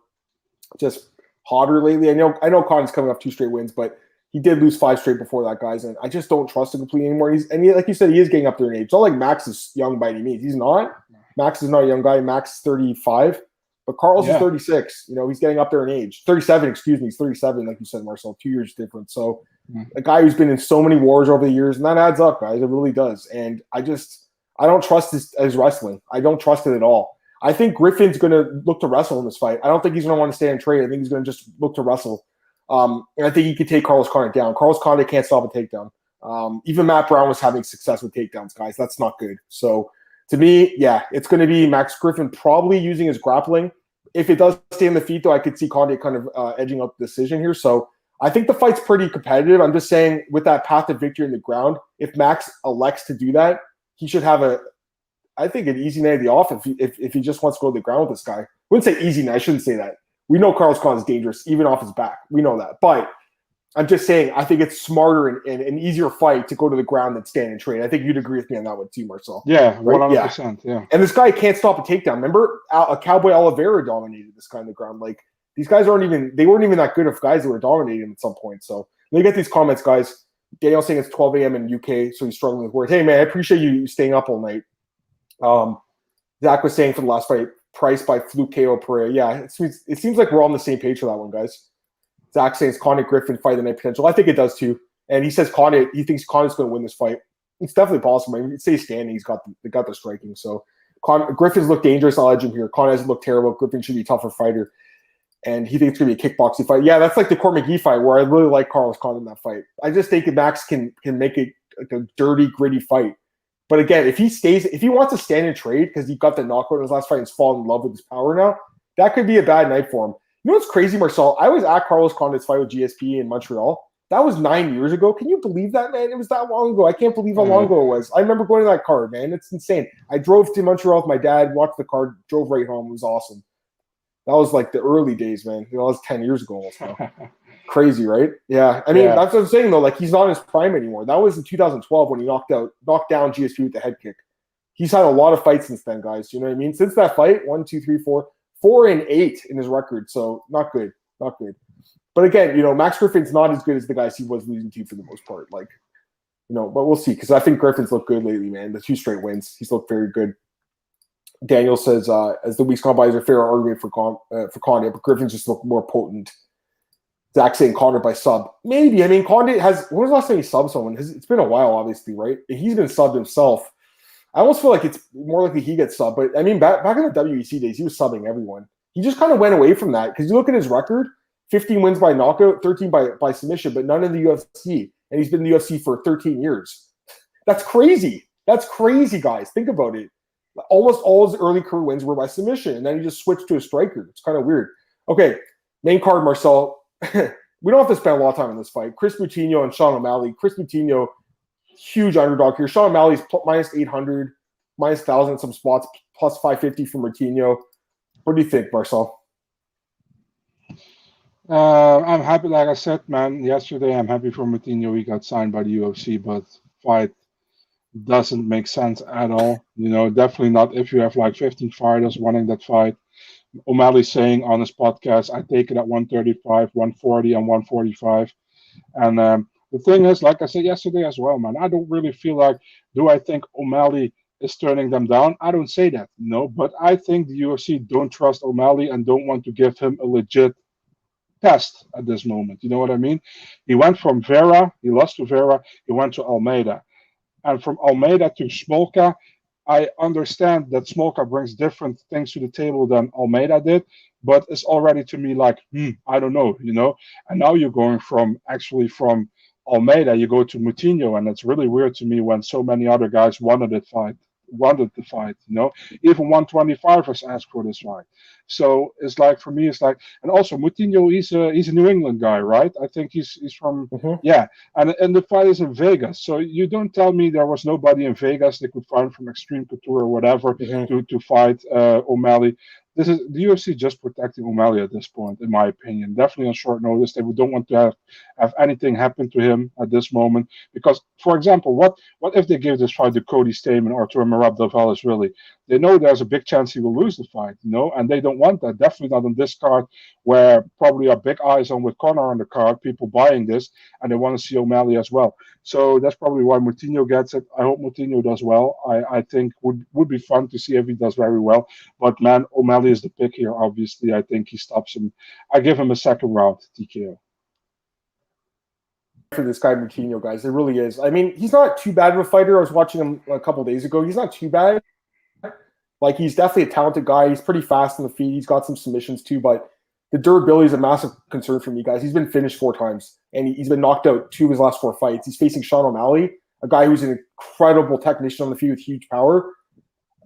just hotter lately. I know Conor's coming off 2 straight wins, but he did lose 5 straight before that, guys, and I just don't trust him completely anymore. Like you said, he is getting up there in age. It's not like Max is young by any means. He's not. Max is not a young guy. Max is 35, but Carlos is 36. You know, he's getting up there in age. 37, excuse me. He's 37, like you said, Marcel. 2 years difference. So a guy who's been in so many wars over the years, and that adds up, guys. It really does. And I don't trust his wrestling. I don't trust it at all. I think Griffin's going to look to wrestle in this fight. I don't think he's going to want to stay and trade. I think he's going to just look to wrestle. And I think he could take Carlos Condit down. Carlos Condit can't stop a takedown. Even Matt Brown was having success with takedowns, guys. That's not good. So to me, yeah, it's going to be Max Griffin probably using his grappling. If it does stay in the feet, though, I could see Condit kind of edging up the decision here. So I think the fight's pretty competitive. I'm just saying with that path to victory in the ground, if Max elects to do that, he should have an easy night of the off if he just wants to go to the ground with this guy. I wouldn't say easy night. I shouldn't say that. We know Carlos Condit is dangerous, even off his back. We know that. But I'm just saying I think it's smarter and an easier fight to go to the ground than stand and trade. I think you'd agree with me on that one too, Marcel. Yeah, 100%. Yeah. And this guy can't stop a takedown. Remember, Cowboy Oliveira dominated this guy on the ground. Like, these guys weren't even that good of guys that were dominating him at some point. So let me get these comments, guys. Daniel saying it's 12 a.m. in UK, so he's struggling with words. Hey, man, I appreciate you staying up all night. Zach was saying for the last fight, Price by fluke KO Poirier. Yeah, it seems like we're all on the same page for that one, guys. Zach saying it's Condit Griffin fight the night potential. I think it does too. And he says he thinks Condit's going to win this fight. It's definitely possible. I mean, it stays standing. They got the striking. So Griffin's looked dangerous. I'll edge him here. Condit hasn't looked terrible. Griffin should be a tougher fighter. And he thinks it's going to be a kickboxing fight. Yeah, that's like the Court McGee fight where I really like Carlos Condit in that fight. I just think Max can make it like a dirty, gritty fight. But again, if he wants to stand and trade because he got the knockout in his last fight and he's fallen in love with his power now, that could be a bad night for him. You know what's crazy, Marcel? I was at Carlos Condit's fight with GSP in Montreal. That was 9 years ago. Can you believe that, man? It was that long ago. I can't believe how long ago it was. I remember going to that card, man. It's insane. I drove to Montreal with my dad, watched the card, drove right home. It was awesome. That was like the early days, man. You know, that was 10 years ago almost now. Crazy, right? Yeah. I mean, that's what I'm saying, though. Like, he's not in his prime anymore. That was in 2012 when he knocked down GSP with the head kick. He's had a lot of fights since then, guys. You know what I mean? Since that fight, 4-8 in his record. So not good. Not good. But again, you know, Max Griffin's not as good as the guys he was losing to for the most part. Like, you know, but we'll see. Because I think Griffin's looked good lately, man. The 2 straight wins. He's looked very good. Daniel says, as the weeks gone by, is a fair argument for Condit, but Griffin's just looked more potent. Zach saying Condit by sub. Maybe. I mean, Condit when was the last time he subbed someone? It's been a while, obviously, right? He's been subbed himself. I almost feel like it's more likely he gets subbed. But, I mean, back in the WEC days, he was subbing everyone. He just kind of went away from that because you look at his record, 15 wins by knockout, 13 by submission, but none in the UFC. And he's been in the UFC for 13 years. That's crazy. That's crazy, guys. Think about it. Almost all his early career wins were by submission, and then he just switched to a striker. It's kind of weird. Okay, main card, Marcel. We don't have to spend a lot of time on this fight. Chris Moutinho and Sean O'Malley. Chris Moutinho, huge underdog here. Sean O'Malley's minus 800, minus 1,000 in some spots, plus 550 from Moutinho. What do you think, Marcel? I'm happy, like I said, man. Yesterday, I'm happy for Moutinho. He got signed by the UFC, but fight doesn't make sense at all. You know, definitely not if you have like 15 fighters wanting that fight. O'Malley saying on his podcast, I take it at 135, 140, and 145. And the thing is, like I said yesterday as well, man, I don't really feel like, do I think O'Malley is turning them down? I don't say that, no, but I think the UFC don't trust O'Malley and don't want to give him a legit test at this moment. You know what I mean? He went from Vera, he lost to Vera, he went to Almeida. And from Almeida to Smolka, I understand that Smolka brings different things to the table than Almeida did, but it's already to me like, I don't know, you know? And now you're going from Almeida, you go to Moutinho, and it's really weird to me when so many other guys wanted it fight wanted the fight. Even 125 was asked for this fight. So it's like, for me, it's like, and also Moutinho, he's a New England guy, right? I think he's from and the fight is in Vegas. So you don't tell me there was nobody in Vegas they could find from Extreme Couture or whatever to fight O'Malley. This is the UFC just protecting O'Malley at this point, in my opinion. Definitely on short notice. They don't want to have anything happen to him at this moment. Because, for example, what if they give this fight to Cody Stamann or to Merab Dvalishvili? They know there's a big chance he will lose the fight, and they don't want that. Definitely not on this card, where probably are big eyes on with Conor on the card, people buying this, and they want to see O'Malley as well. So that's probably why Moutinho gets it. I hope Moutinho does well. I think would be fun to see if he does very well. But man, O'Malley is the pick here. Obviously, I think he stops him. I give him a second round TKO. For this guy Moutinho, guys, it really is. I mean, he's not too bad of a fighter. I was watching him a couple days ago. He's not too bad. Like, he's definitely a talented guy. He's pretty fast on the feet. He's got some submissions too, but the durability is a massive concern for me, guys. He's been finished 4 times, and he's been knocked out 2 of his last 4 fights. He's facing Sean O'Malley, a guy who's an incredible technician on the feet with huge power.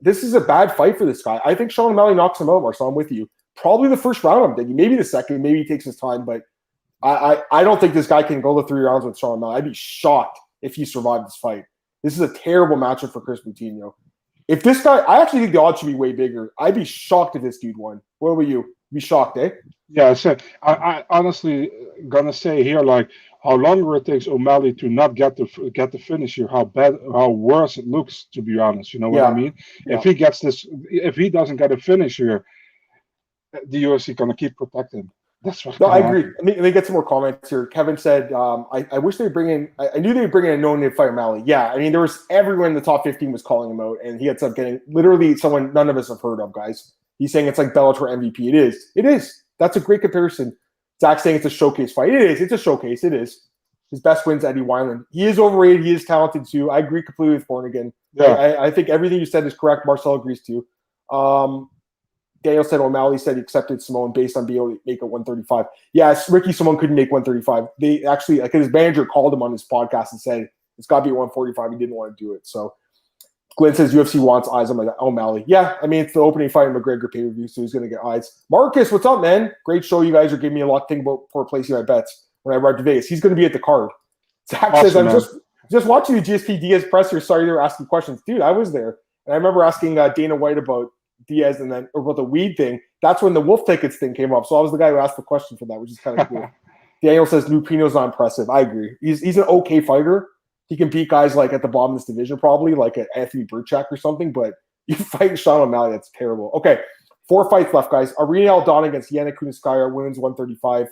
This is a bad fight for this guy. I think Sean O'Malley knocks him out, Marcel. I'm with you. Probably the first round, I'm thinking. Maybe the second. Maybe he takes his time, but I don't think this guy can go the 3 rounds with Sean O'Malley. I'd be shocked if he survived this fight. This is a terrible matchup for Chris Moutinho. If this guy, I actually think the odds should be way bigger. I'd be shocked if this dude won. What about you? Be shocked, eh? Yeah, so I honestly gonna say here, like, how longer it takes O'Malley to not get the finish here, how worse it looks, to be honest. You know what I mean? Yeah. If he doesn't get a finish here, the UFC gonna keep protecting. That's what. No, I agree. Let me get some more comments here. Kevin said, I wish they would bring in. I knew they would bring in a known name fighter, O'Malley. Yeah, I mean, there was everyone in the top 15 was calling him out, and he ends up getting literally someone none of us have heard of, guys. He's saying it's like Bellator MVP. It is. It is. That's a great comparison. Zach's saying it's a showcase fight. It is. It's a showcase. It is. His best win's Eddie Wineland. He is overrated. He is talented too. I agree completely with Bornigan. Yeah. I think everything you said is correct. Marcel agrees too. Daniel said O'Malley said he accepted Simone based on being able to make it 135. Yes, Ricky Simone couldn't make 135. They actually, like, his manager called him on his podcast and said it's got to be 145. He didn't want to do it. So Glenn says UFC wants eyes on O'Malley. Yeah, I mean, it's the opening fight in McGregor pay-per-view, so he's going to get eyes. Marcus, what's up, man? Great show. You guys are giving me a lot to think about for placing my bets when I arrive to Vegas. He's going to be at the card. Zach says, I'm just watching the GSP Diaz presser. Sorry they were asking questions. Dude, I was there. And I remember asking Dana White about Diaz and then about the weed thing. That's when the wolf tickets thing came up. So I was the guy who asked the question for that, which is kind of cool. Daniel says Lupino's not impressive. I agree. He's an okay fighter. He can beat guys like at the bottom of this division, probably like an Anthony Burchak or something. But you fight Sean O'Malley, that's terrible. Okay, 4 fights left, guys. Irina Aldana against Yana Kunitskaya, women's 135,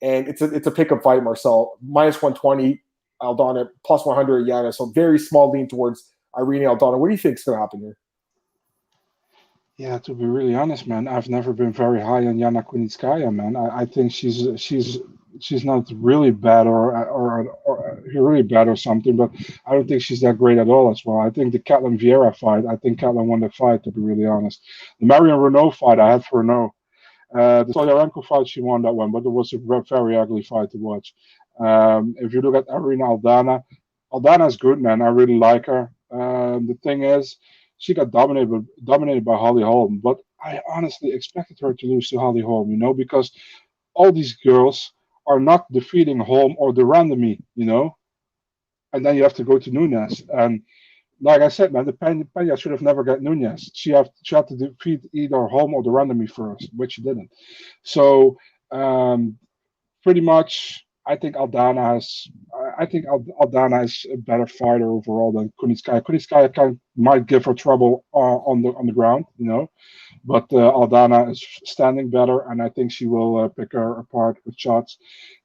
and it's a pickup fight. Marcel minus 120, Aldana plus 100 Yana. So very small lean towards Irina Aldana. What do you think is going to happen here? Yeah, to be really honest, man, I've never been very high on Yana Kunitskaya, man. I think she's not really bad or really bad or something, but I don't think she's that great at all as well. I think the Catlin Vieira fight, I think Catlin won the fight, to be really honest. The Marion Renault fight, I had for Renault. The Solyarenko fight, she won that one, but it was a very ugly fight to watch. If you look at Irina Aldana, Aldana's good, man. I really like her. The thing is, she got dominated by Holly Holm, but I honestly expected her to lose to Holly Holm, because all these girls are not defeating Holm or the randomie, and then you have to go to Nunes. And like I said, man, the Pena should have never got Nunes. She had to defeat either Holm or the randomie first, which she didn't. So pretty much, I think Aldana is a better fighter overall than Kunitskaya. Kunitskaya might give her trouble on the ground, but Aldana is standing better, and I think she will pick her apart with shots,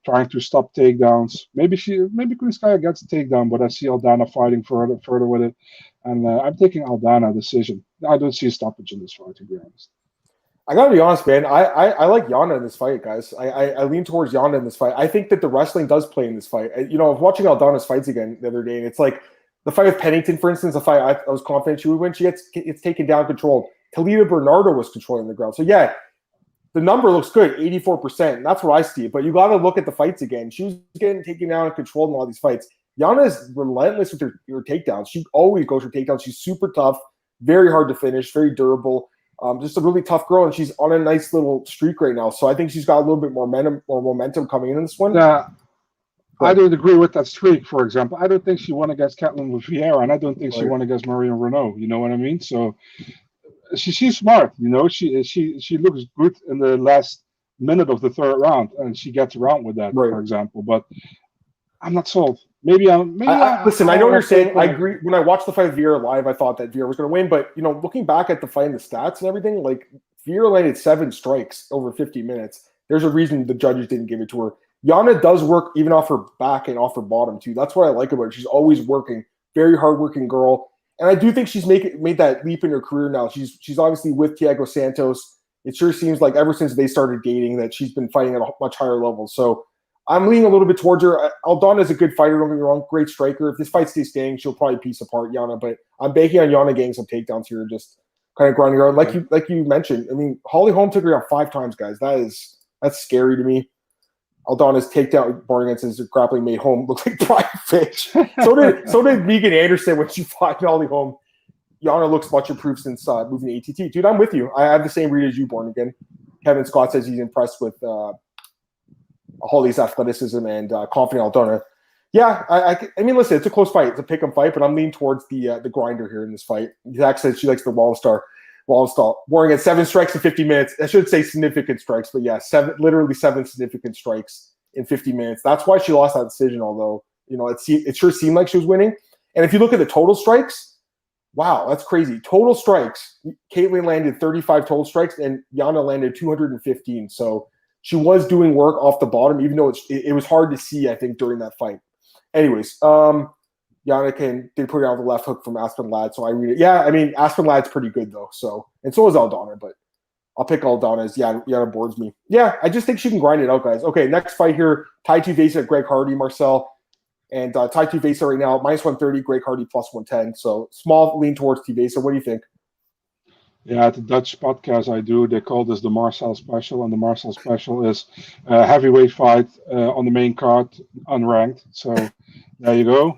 trying to stop takedowns. Maybe Kunitskaya gets a takedown, but I see Aldana fighting further with it, and I'm taking Aldana decision. I don't see a stoppage in this fight, to be honest. I gotta be honest, man. I like Yana in this fight, guys. I lean towards Yana in this fight. I think that the wrestling does play in this fight. I was watching Aldana's fights again the other day, and it's like the fight with Pennington, for instance, a fight I was confident she would win. She gets taken down, controlled. Talita Bernardo was controlling the ground. So yeah, the number looks good, 84%. And that's what I see. But you got to look at the fights again. She was getting taken down and controlled in all these fights. Yana is relentless with her takedowns. She always goes for takedowns. She's super tough. very hard to finish, very durable. Just a really tough girl, and she's on a nice little streak right now. So I think she's got a little bit more momentum coming in this one. Yeah, I don't agree with that streak, for example. I don't think she won against Katlyn Vieira, and I don't think she won against Marion Renault. You know what I mean? So she's smart. You know, she looks good in the last minute of the third round, and she gets around with that, for example. But I'm not sold. Listen, I know what you're saying. I agree. When I watched the fight with Vieira live, I thought that Vieira was going to win. But, you know, looking back at the fight and the stats and everything, like, Vieira landed 7 strikes over 50 minutes. There's a reason the judges didn't give it to her. Yana does work even off her back and off her bottom, too. That's what I like about her. She's always working. Very hardworking girl. And I do think she's made that leap in her career now. She's obviously with Thiago Santos. It sure seems like ever since they started dating that she's been fighting at a much higher level. So I'm leaning a little bit towards her. Aldana's a good fighter, don't get me wrong. Great striker. If this fight stays standing, she'll probably piece apart Yana. But I'm banking on Yana getting some takedowns here and just kind of grinding her out. Like you mentioned, I mean, Holly Holm took her down 5 times, guys. That's scary to me. Aldana's takedown bar against his grappling made Holm look like fried fish. So did Megan Anderson when she fought Holly Holm. Yana looks much improved since moving to ATT. Dude, I'm with you. I have the same read as you, Born Again. Kevin Scott says he's impressed with Holly's athleticism and confident Aldana. Yeah, I mean, listen, it's a close fight. It's a pick-em fight, but I'm leaning towards the grinder here in this fight. Zach says she likes the wall stall. Warring at 7 strikes in 50 minutes. I should say significant strikes, but yeah, literally 7 significant strikes in 50 minutes. That's why she lost that decision, although, you know, it sure seemed like she was winning. And if you look at the total strikes, wow, that's crazy. Total strikes, Caitlin landed 35 total strikes, and Yana landed 215. So she was doing work off the bottom, even though it was hard to see, I think, during that fight. Anyways, Yana did put it out the left hook from Aspen Ladd, so I read it. Yeah, I mean, Aspen Ladd's pretty good, though. So, and so is Aldana, but I'll pick Aldana as Yana boards me. Yeah, I just think she can grind it out, guys. Okay, next fight here, Tai Tuivasa, Greg Hardy, Marcel. And Tai Tuivasa right now, minus 130, Greg Hardy plus 110. So, small lean towards Tuivasa. What do you think? Yeah, at the Dutch podcast I do, they call this the Marcel Special, and the Marcel Special is a heavyweight fight on the main card, unranked. So there you go.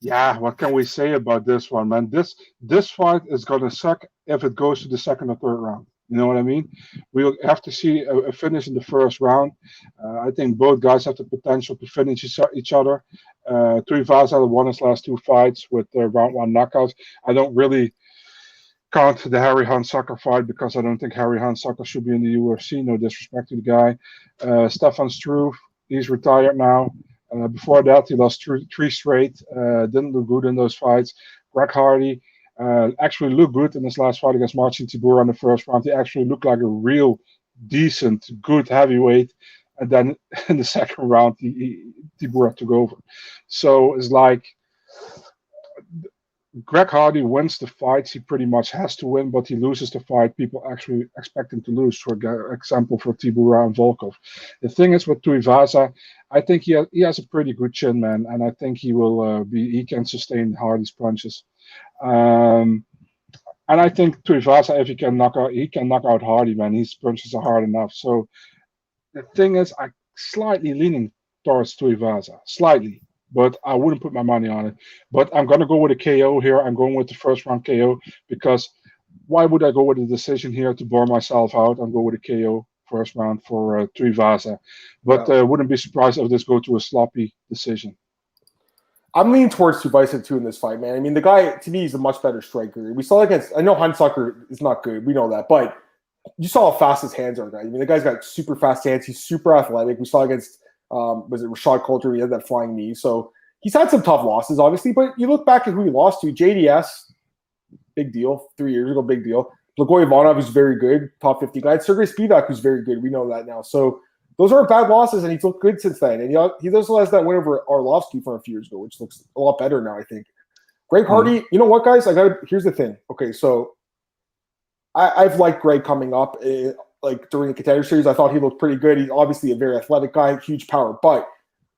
Yeah, what can we say about this one, man? This fight is gonna suck if it goes to the second or third round. You know what I mean? We'll have to see a finish in the first round. I think both guys have the potential to finish each other. Tuivasa won his last 2 fights with round 1 knockouts. I don't really count the Harry Hunt-Sucker fight because I don't think Harry Hunt-Sucker should be in the UFC. No disrespect to the guy. Stefan Struve, he's retired now. Before that, he lost 3 straight. Didn't look good in those fights. Greg Hardy actually looked good in his last fight against Marcin Tybura in the first round. He actually looked like a real decent, good heavyweight. And then in the second round, Tybura took over. So it's like Greg Hardy wins the fights he pretty much has to win, but he loses the fight people actually expect him to lose. For example, for Tybura and Volkov. The thing is with Tuivasa, I think he has a pretty good chin, man, and I think he can sustain Hardy's punches. And I think Tuivasa, if he can knock out Hardy, man. His punches are hard enough. So the thing is, I'm slightly leaning towards Tuivasa, slightly. But I wouldn't put my money on it. But I'm going to go with a KO here. I'm going with the first round KO because why would I go with a decision here to bore myself out and go with a KO first round for Tuivasa? But wouldn't be surprised if this go to a sloppy decision. I'm leaning towards Tuivasa too in this fight, man. I mean, the guy, to me, is a much better striker. We saw I know Hunt-Sucker is not good. We know that. But you saw how fast his hands are, guys. I mean, the guy's got super fast hands. He's super athletic. We saw against was it Rashad Coulter? He had that flying knee. So he's had some tough losses, obviously. But you look back at who he lost to. JDS, big deal. 3 years ago, big deal. Blagoy Ivanov, who's very good, top 50 guy. Sergey Spivak, who's very good. We know that now. So those aren't bad losses, and he's looked good since then. And he also has that win over Arlovsky from a few years ago, which looks a lot better now, I think. Greg Hardy, you know what, guys? Here's the thing. Okay, so I've liked Greg coming up. Like during the Contender Series, I thought he looked pretty good. He's obviously a very athletic guy, huge power. But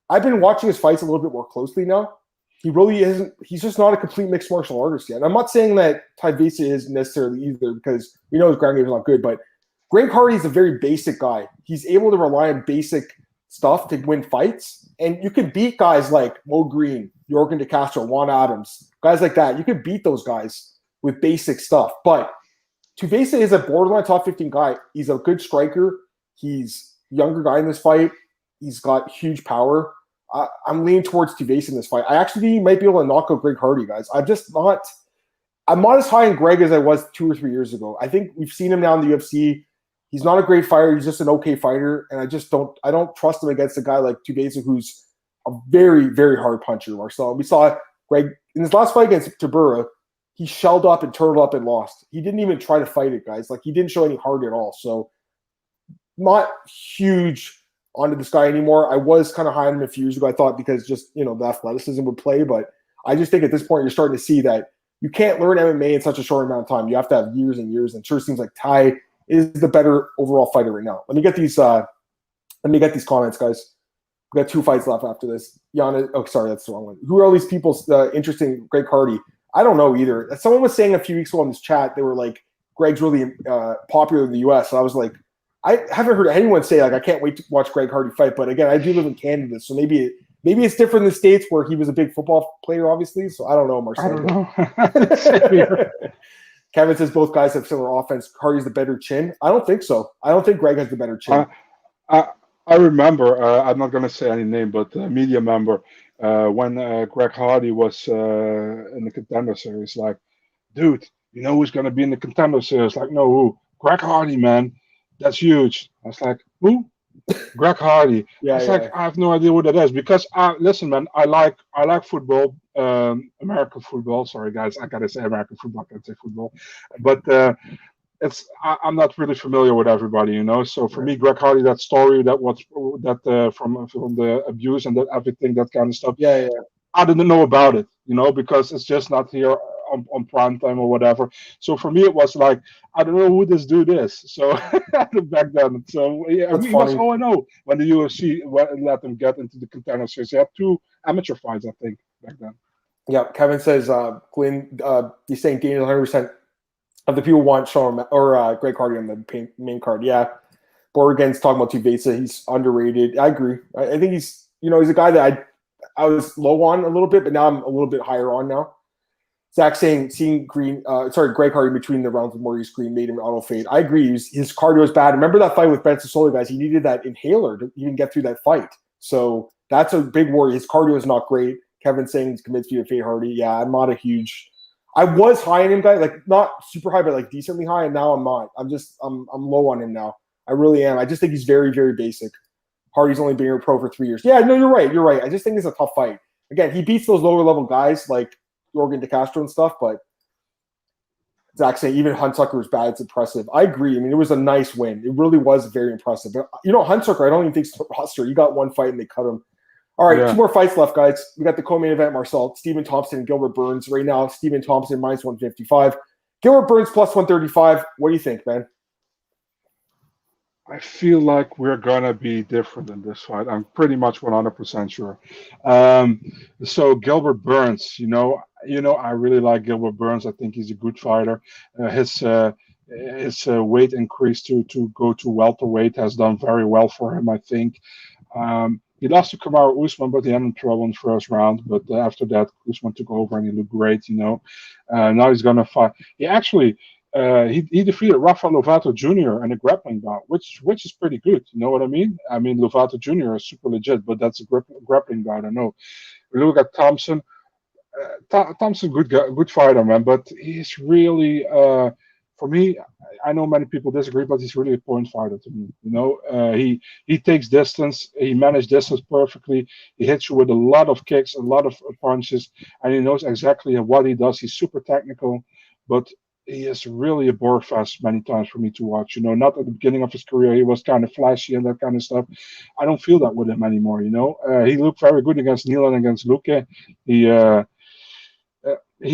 I've been watching his fights a little bit more closely now. He really isn't. He's just not a complete mixed martial artist yet. And I'm not saying that Tuivasa isn't necessarily either because we know his ground game is not good. But Greg Hardy is a very basic guy. He's able to rely on basic stuff to win fights. And you can beat guys like Mo Green, Yorgan De Castro, Juan Adams, guys like that. You could beat those guys with basic stuff. But Tuivasa is a borderline top 15 guy. He's a good striker. He's a younger guy in this fight. He's got huge power. I'm leaning towards Tuivasa in this fight. I actually think he might be able to knock out Greg Hardy, guys. I'm not as high in Greg as I was 2 or 3 years ago. I think we've seen him now in the UFC. He's not a great fighter. He's just an okay fighter. And I don't trust him against a guy like Tuivasa, who's a very, very hard puncher, Marcel. We saw Greg in his last fight against Tabura. He shelled up and turtled up and lost. He didn't even try to fight it, guys. Like, he didn't show any heart at all. So, not huge onto this guy anymore. I was kind of high on him a few years ago, I thought, because just, the athleticism would play. But I just think at this point, you're starting to see that you can't learn MMA in such a short amount of time. You have to have years and years. And it sure seems like Tai is the better overall fighter right now. Let me get these comments, guys. We got 2 fights left after this. Sorry, that's the wrong one. Who are all these people interested in Greg Hardy? I don't know either. Someone was saying a few weeks ago in this chat, they were like, Greg's really popular in the U.S. So I was like, I haven't heard anyone say, like, I can't wait to watch Greg Hardy fight. But again, I do live in Canada, so maybe it's different in the States where he was a big football player, obviously. So I don't know, Marcel. I don't know. Kevin says both guys have similar offense. Hardy's the better chin. I don't think so. I don't think Greg has the better chin. I remember, I'm not going to say any name, but a media member, when Greg Hardy was in the Contender Series, like, dude, you know who's going to be in the Contender Series? Like, no, who? Greg Hardy, man. That's huge. I was like, who? Greg Hardy. I have no idea what that is, because listen, man, I like football, American football. Sorry, guys, I gotta say American football. I can't say football, but I'm not really familiar with everybody, So for me, Greg Hardy, that story, from the abuse and that everything, that kind of stuff. I didn't know about it, because it's just not here on prime time or whatever. So for me, it was like, I don't know who this dude is. So back then, so yeah, he was 0-0 when the UFC let him get into the Contender Series. He had 2 amateur fights, I think, back then. Yeah, Kevin says, Glenn, he's saying Daniel 100% of the people want Sean or Greg Hardy on the main card. Yeah, Borgen's talking about Tuivasa. He's underrated. I agree. I think he's a guy that I was low on a little bit, but now I'm a little bit higher on now. Zach saying seeing Greg Hardy between the rounds with Maurice Green made him auto fade. I agree. His cardio is bad. Remember that fight with Ben Sosoli, guys? He needed that inhaler to even get through that fight. So that's a big worry. His cardio is not great. Kevin saying he's convinced me to fade Hardy. Yeah, I'm not a huge. I was high on him, guy, like not super high, but like decently high, and now I'm not. I'm low on him now. I really am. I just think he's very, very basic. Hardy's only been a pro for 3 years. Yeah, no, you're right. You're right. I just think it's a tough fight. Again, he beats those lower level guys like Jorgen De Castro and stuff, but Zach saying even Hunsucker was bad. It's impressive. I agree. I mean, it was a nice win. It really was very impressive. But Hunsucker, I don't even think it's the roster. He got one fight and they cut him. All right, 2 more fights left, guys. We got the co-main event, Marcel. Stephen Thompson and Gilbert Burns. Right now, Stephen Thompson minus 155. Gilbert Burns plus 135. What do you think, man? I feel like we're going to be different in this fight. I'm pretty much 100% sure. So Gilbert Burns, I really like Gilbert Burns. I think he's a good fighter. His weight increase to go to welterweight has done very well for him, I think. He lost to Kamaru Usman, but he had trouble in the first round. But after that, Usman took over and he looked great, Now he's going to fight. He actually, he defeated Rafael Lovato Jr. in a grappling bout, which is pretty good. You know what I mean? I mean, Lovato Jr. is super legit, but that's a grappling bout, I know. We look at Thompson. Thompson, good fighter, man, but he's really, for me, I know many people disagree, but he's really a point fighter to me. He takes distance. He manages distance perfectly. He hits you with a lot of kicks, a lot of punches, and he knows exactly what he does. He's super technical, but he is really a bore fest many times for me to watch. Not at the beginning of his career, he was kind of flashy and that kind of stuff. I don't feel that with him anymore. He looked very good against Neal and against Luque. He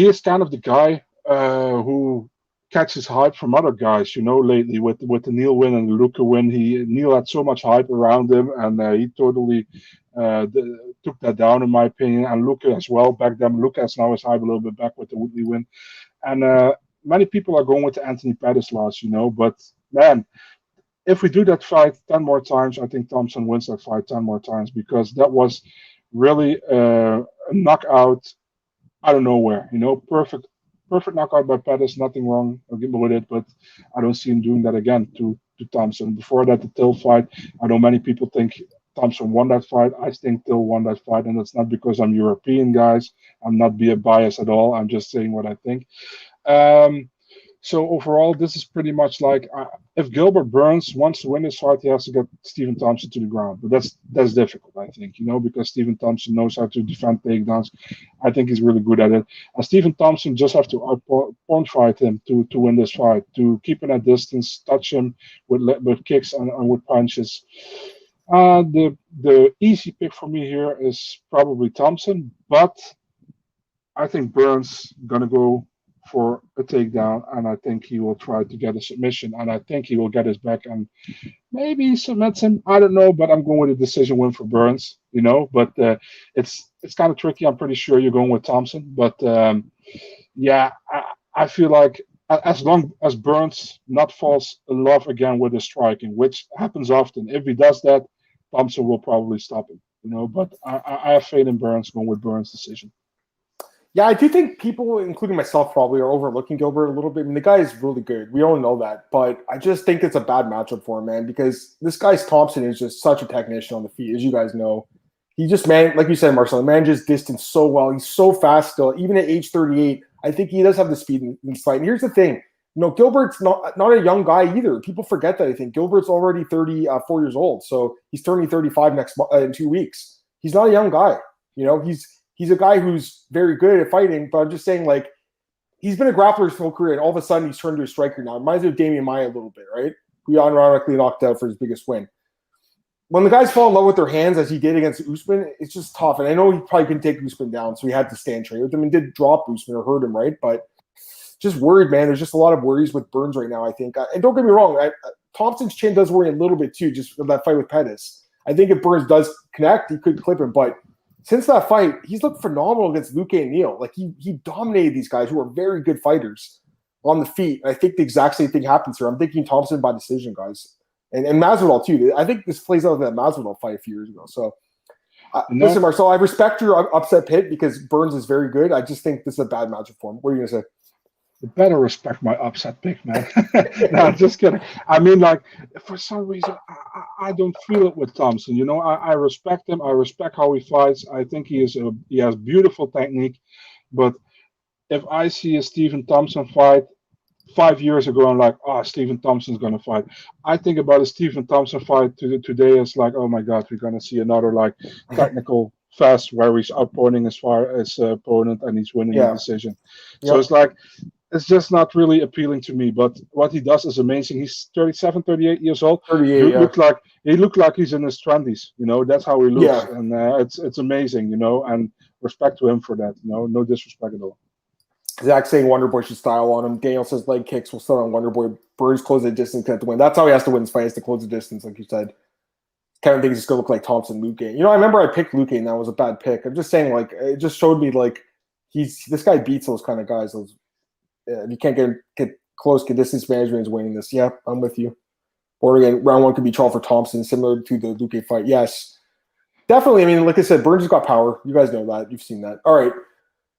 is kind of the guy who catches hype from other guys, lately with the Neal win and the Luque win. Neal had so much hype around him, and he totally took that down, in my opinion. And Luque as well back then. Luque has now his hype a little bit back with the Woodley win. And many people are going with the Anthony Pettis loss, but man, if we do that fight 10 more times, I think Thompson wins that fight 10 more times, because that was really a knockout out of nowhere. Perfect knockout by Pettis, nothing wrong with it, but I don't see him doing that again to Thompson. Before that, the Till fight, I know many people think Thompson won that fight. I think Till won that fight, and it's not because I'm European, guys. I'm not being biased at all. I'm just saying what I think. So overall, this is pretty much like if Gilbert Burns wants to win this fight, he has to get Stephen Thompson to the ground. But that's difficult, I think, because Stephen Thompson knows how to defend takedowns. I think he's really good at it. And Stephen Thompson just have to out-point fight him to win this fight, to keep him at distance, touch him with kicks and with punches. The easy pick for me here is probably Thompson, but I think Burns gonna go for a takedown, and I think he will try to get a submission, and I think he will get his back and maybe submits him. I don't know, but I'm going with a decision win for Burns. But it's kind of tricky. I'm pretty sure you're going with Thompson, but I feel like as long as Burns not falls in love again with his striking, which happens often, if he does that, Thompson will probably stop him. But I have faith in Burns, going with Burns' decision. Yeah, I do think people, including myself, probably are overlooking Gilbert a little bit. I mean, the guy is really good. We all know that. But I just think it's a bad matchup for him, man, because this guy's Thompson is just such a technician on the feet, as you guys know. He just, like you said, Marcel, manages distance so well. He's so fast still. Even at age 38, I think he does have the speed in this fight. And here's the thing. Gilbert's not a young guy either. People forget that, I think. Gilbert's already 34 years old. So he's turning 35 in 2 weeks. He's not a young guy. He's a guy who's very good at fighting, but I'm just saying, like, he's been a grappler his whole career, and all of a sudden he's turned to a striker now. Reminds me of Damian Maia a little bit, right? Who ironically knocked out for his biggest win. When the guys fall in love with their hands, as he did against Usman, it's just tough. And I know he probably couldn't take Usman down, so he had to stand train with him and did drop Usman or hurt him, right? But just worried, man. There's just a lot of worries with Burns right now, I think. And don't get me wrong, Thompson's chin does worry a little bit too, just with that fight with Pettis. I think if Burns does connect, he could clip him, but since that fight, he's looked phenomenal against Luque and Neal. Like, he dominated these guys who are very good fighters on the feet. And I think the exact same thing happens here. I'm thinking Thompson by decision, guys. And Masvidal, too. I think this plays out of that Masvidal fight a few years ago. So, listen, Marcel, I respect your upset pick because Burns is very good. I just think this is a bad matchup for him. What are you going to say? You better respect my upset pick, man. No, just kidding. I mean, like, for some reason, I don't feel it with Thompson. I respect him. I respect how he fights. I think he has beautiful technique. But if I see a Stephen Thompson fight 5 years ago, I'm like, Stephen Thompson's going to fight. I think about a Stephen Thompson fight today as like, oh my God, we're going to see another like technical fest where he's outpointing his opponent and he's winning the decision. So it's like, it's just not really appealing to me, but what he does is amazing. He's 37, 38 years old. 38, he looked like he's in his 20s. That's how he looks, and it's amazing. And respect to him for that. No disrespect at all. Zach saying Wonderboy should style on him. Daniel says leg kicks will start on Wonderboy. Burns close the distance to win. That's how he has to win this fight. He has to close the distance, like you said. Kevin thinks he's going to look like Thompson, Luque. I remember I picked Luque, and that was a bad pick. I'm just saying, like, it just showed me like this guy beats those kind of guys. If you can't get close, get distance management is winning this. Yeah, I'm with you. Or again, round one could be trial for Thompson, similar to the Luque fight. Yes, definitely. I mean, like I said, Burns has got power. You guys know that. You've seen that. All right.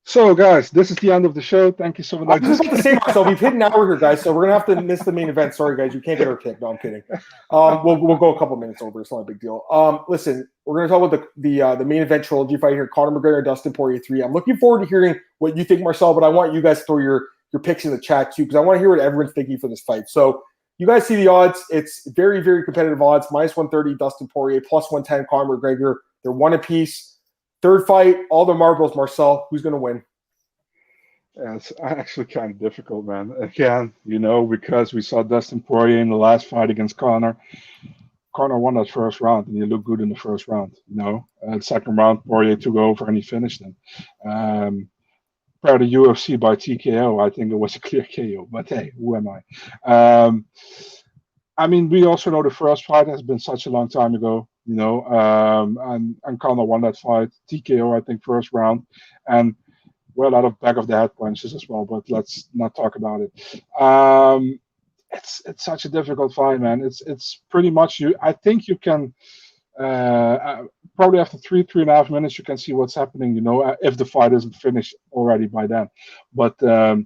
So, guys, this is the end of the show. Thank you so much. I was just about to say, Marcel, we've hit an hour here, guys, so we're going to have to miss the main event. Sorry, guys. You can't get our pick. No, I'm kidding. We'll go a couple minutes over. It's not a big deal. Listen, we're going to talk about the main event trilogy fight here, Conor McGregor, Dustin Poirier 3. I'm looking forward to hearing what you think, Marcel, but I want you guys to throw your picks in the chat, too, because I want to hear what everyone's thinking for this fight. So you guys see the odds. It's very, very competitive odds. Minus 130, Dustin Poirier. Plus 110, Conor McGregor. They're one apiece. Third fight, all the marbles, Marcel. Who's going to win? Yeah, it's actually kind of difficult, man. Again, because we saw Dustin Poirier in the last fight against Conor. Conor won that first round, and he looked good in the first round. Second round, Poirier took over, and he finished him. Prior to UFC by TKO, I think it was a clear KO. But hey, who am I? I mean, we also know the first fight has been such a long time ago. And Conor won that fight. TKO, I think, first round. And well, a lot of back of the head punches as well, but let's not talk about it. It's such a difficult fight, man. It's pretty much I think you can Probably after 3.5 minutes, you can see what's happening, if the fight isn't finished already by then. But the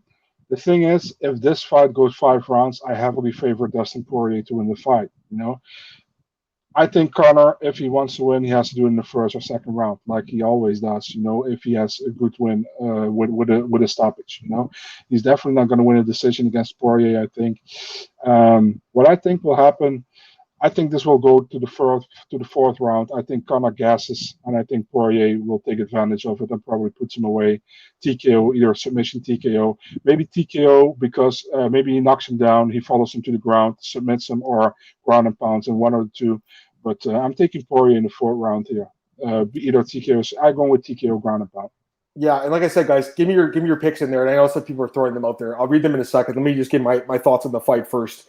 thing is, if this fight goes 5 rounds, I heavily favor Dustin Poirier to win the fight. I think Conor, if he wants to win, he has to do it in the first or second round, like he always does. If he has a good win with a stoppage. He's definitely not going to win a decision against Poirier. I think. What I think will happen, I think this will go to the fourth round. I think Conor gasses, and I think Poirier will take advantage of it and probably puts him away. TKO, either submission TKO, maybe TKO because maybe he knocks him down, he follows him to the ground, submits him, or ground and pounds, and one of the two. But I'm taking Poirier in the 4th round here. Either TKO. I'm going with TKO ground and pound. Yeah, and like I said, guys, give me your picks in there, and I know some people are throwing them out there. I'll read them in a second. Let me just give my thoughts on the fight first.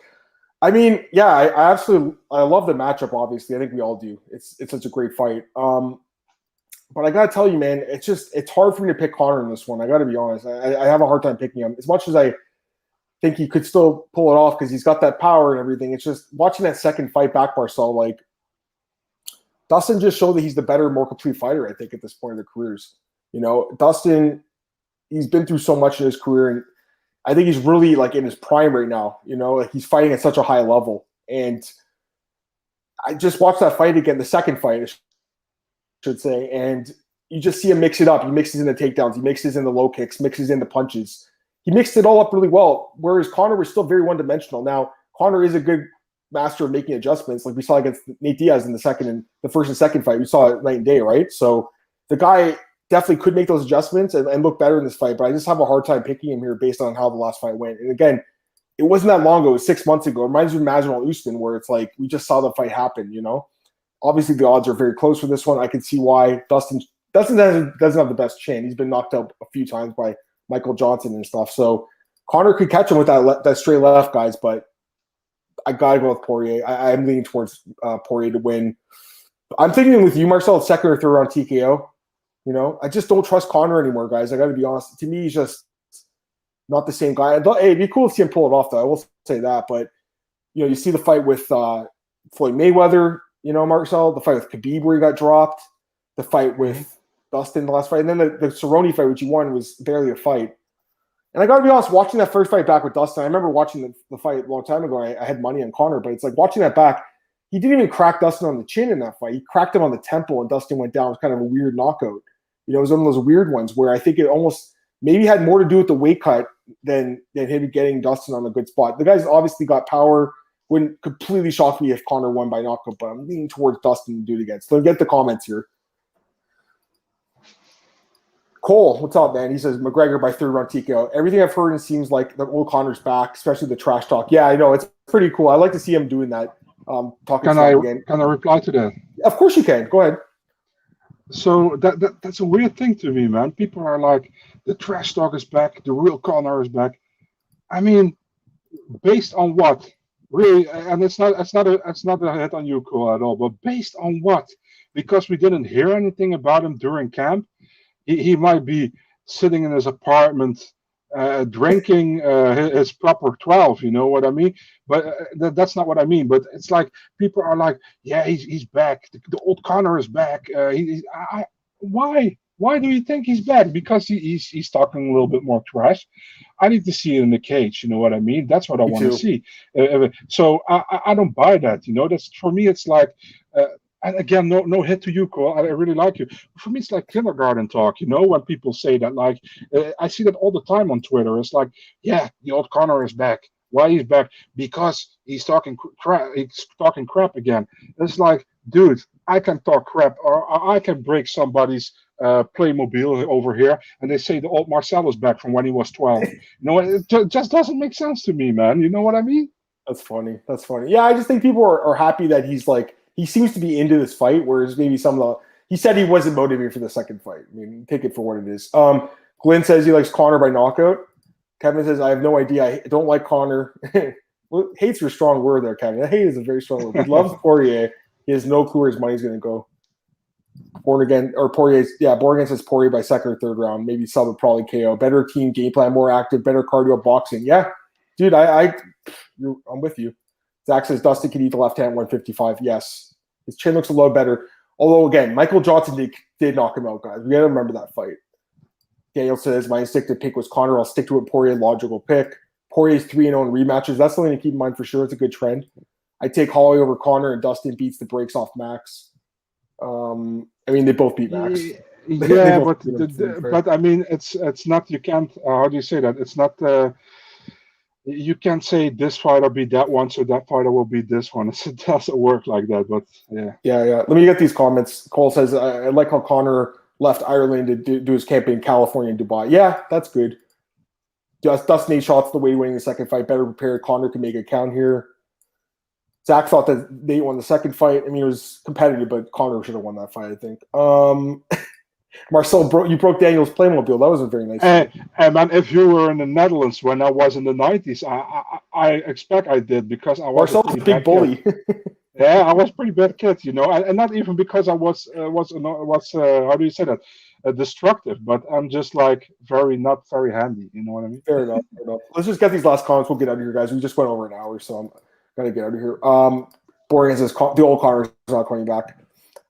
I mean, yeah, I love the matchup. Obviously, I think we all do. It's such a great fight. But I gotta tell you, man, it's hard for me to pick Conor in this one. I gotta be honest. I have a hard time picking him. As much as I think he could still pull it off because he's got that power and everything. It's just watching that second fight back, Marcel. Like Dustin just showed that he's the better, more complete fighter. I think at this point in their careers, Dustin, he's been through so much in his career, and I think he's really like in his prime right now. Like he's fighting at such a high level. And I just watched that fight again, the second fight, I should say, and you just see him mix it up. He mixes in the takedowns, he mixes in the low kicks, mixes in the punches. He mixed it all up really well, whereas Conor was still very one-dimensional. Now, Conor is a good master of making adjustments, like we saw against Nate Diaz in the first and second fight. We saw it night and day, right? So the guy definitely could make those adjustments and look better in this fight, but I just have a hard time picking him here based on how the last fight went. And again, it wasn't that long ago. It was 6 months ago. It reminds me of Masvidal Usman, where it's like we just saw the fight happen, Obviously, the odds are very close for this one. I can see why Dustin doesn't have the best chin. He's been knocked out a few times by Michael Johnson and stuff. So Conor could catch him with that straight left, guys, but I got to go with Poirier. I'm leaning towards Poirier to win. I'm thinking with you, Marcel, second or third round TKO. I just don't trust Conor anymore, guys. I got to be honest. To me, he's just not the same guy. Hey, it'd be cool to see him pull it off, though. I will say that. But, you see the fight with Floyd Mayweather, Marcel, the fight with Khabib where he got dropped, the fight with Dustin, the last fight, and then the Cerrone fight, which he won, was barely a fight. And I got to be honest, watching that first fight back with Dustin, I remember watching the fight a long time ago. I had money on Conor, but it's like watching that back, he didn't even crack Dustin on the chin in that fight. He cracked him on the temple, and Dustin went down. It was kind of a weird knockout. It was one of those weird ones where I think it almost maybe had more to do with the weight cut than him getting Dustin on a good spot. The guy's obviously got power. Wouldn't completely shock me if Conor won by knockout, but I'm leaning towards Dustin to do it against. So get the comments here. Cole, what's up, man? He says McGregor by 3rd round TKO. Everything I've heard, it seems like the old Conor's back, especially the trash talk. Yeah, I know. It's pretty cool. I like to see him doing that. Talking again. Can I reply to that? Of course you can. Go ahead. So that's a weird thing to me, man. People are like, the trash talk is back, the real Conor is back. I mean, based on what? Really, and it's not a hit on you, Cole, at all. But based on what? Because we didn't hear anything about him during camp. He might be sitting in his apartment, drinking his proper 12. You know what I mean? But that's not what I mean. But it's like people are like, yeah, he's back. The old Conor is back. Why? Why do you think he's back? Because he's talking a little bit more trash. I need to see it in the cage. You know what I mean? That's what I want to see. So I don't buy that. That's for me. It's like, and again, no hit to you, Cole. I really like you. For me, it's like kindergarten talk. When people say that, like, I see that all the time on Twitter. It's like, yeah, the old Conor is back. Why he's back? Because he's talking crap. He's talking crap again. It's like, dude, I can talk crap, or I can break somebody's Playmobil over here, and they say the old Marcel is back from when he was 12. It just doesn't make sense to me, man. You know what I mean? That's funny. Yeah, I just think people are happy that he's like, he seems to be into this fight, whereas maybe he said he wasn't motivated for the second fight. I mean, take it for what it is. Glenn says he likes Conor by knockout. Kevin says, I have no idea. I don't like Conor. Well, hate's a strong word there, Kevin. Hate is a very strong word. He loves Poirier. He has no clue where his money's going to go. Born again says Poirier by 2nd or 3rd round. Maybe sub would probably KO. Better team game plan, more active, better cardio boxing. Yeah, dude, I'm with you. Zach says Dustin can eat the left hand 155. Yes. His chin looks a lot better. Although, again, Michael Johnson did knock him out, guys. We got to remember that fight. Daniel says, my instinctive pick was Conor. I'll stick to it. Poirier, logical pick. Poirier's 3-0 in rematches. That's something to keep in mind for sure. It's a good trend. I take Holloway over Conor, and Dustin beats the brakes off Max. I mean, they both beat Max. Yeah, but I mean, it's not. You can't. How do you say that? It's not. You can't say this fighter beat that one, so that fighter will beat this one. It doesn't work like that. But yeah. Let me get these comments. Cole says, I like how Conor left Ireland to do his campaign in California and Dubai. Yeah, that's good. Dustin 8 shots the way winning the second fight. Better prepared. Conor can make a count here. Zach thought that they won the second fight. I mean, it was competitive, but Conor should have won that fight, I think. Marcel, you broke Daniel's Playmobil. That was a very nice and man, if you were in the Netherlands when I was in the 90s, I expect I did, because I was Marcel's a big bully. Yeah, I was a pretty bad kid, you know, and not even because I was how do you say that, destructive, but I'm just like not very handy, you know what I mean? Fair enough. Let's just get these last comments. We'll get out of here, guys. We just went over an hour, so I'm gonna get out of here. Boring says the old Conor is not coming back.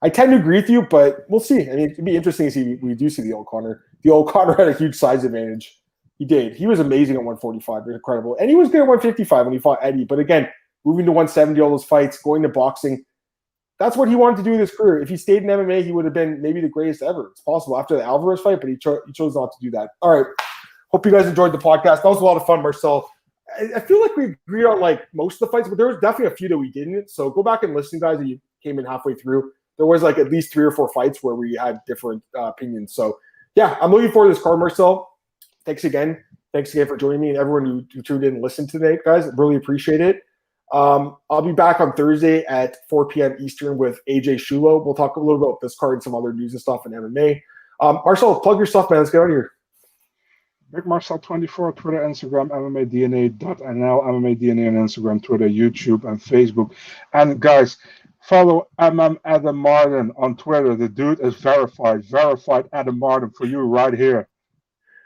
I tend to agree with you, but we'll see. I mean, it'd be interesting to see we do see the old Conor. The old Conor had a huge size advantage. He did. He was amazing at 145. Incredible. And he was good at 155 when he fought Eddie. But again, moving to 170, all those fights, going to boxing, that's what he wanted to do in his career. If he stayed in MMA, he would have been maybe the greatest ever. It's possible after the Alvarez fight, but he chose not to do that. All right. Hope you guys enjoyed the podcast. That was a lot of fun, Marcel. I feel like we agreed on like most of the fights, but there was definitely a few that we didn't. So go back and listen, guys, and you came in halfway through. There was like at least 3 or 4 fights where we had different opinions. So, yeah, I'm looking forward to this card, Marcel. Thanks again. Thanks again for joining me and everyone who tuned in and listened today, guys. Really appreciate it. I'll be back on Thursday at 4 p.m. Eastern with AJ Shulo. We'll talk a little bit about this card and some other news and stuff in MMA. Marcel, plug your stuff, man. Let's get out of here. Big Marcel 24, Twitter, Instagram, MMADNA.nl, MMA on Instagram, Twitter, YouTube, and Facebook. And guys, follow Adam Martin on Twitter. The dude is verified. Verified Adam Martin for you right here.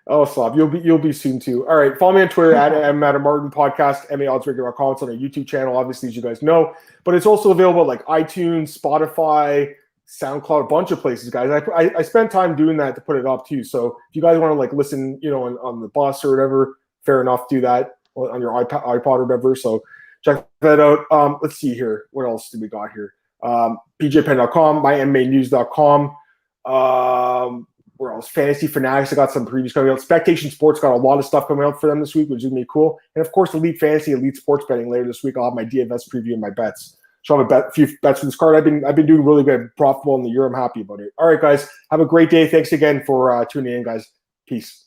Oh, Slav, you'll be soon too. All right, follow me on Twitter at Adam Martin Podcast, MAOddsRegulator.com. It's on our YouTube channel, obviously, as you guys know. But it's also available at like iTunes, Spotify, SoundCloud, a bunch of places, guys. I spent time doing that to put it up too. So if you guys want to like listen, you know, on the bus or whatever, fair enough, do that on your iPod or whatever. So check that out. Let's see here. What else do we got here? PJPen.com, MyMMAnews.com. Where else? Fantasy Fanatics. I got some previews coming out. Spectation Sports got a lot of stuff coming out for them this week, which is going to be cool. And of course, Elite Fantasy, Elite Sports Betting later this week. I'll have my DFS preview and my bets. So I have a few bets for this card. I've been doing really good, profitable in the year. I'm happy about it. All right, guys. Have a great day. Thanks again for tuning in, guys. Peace.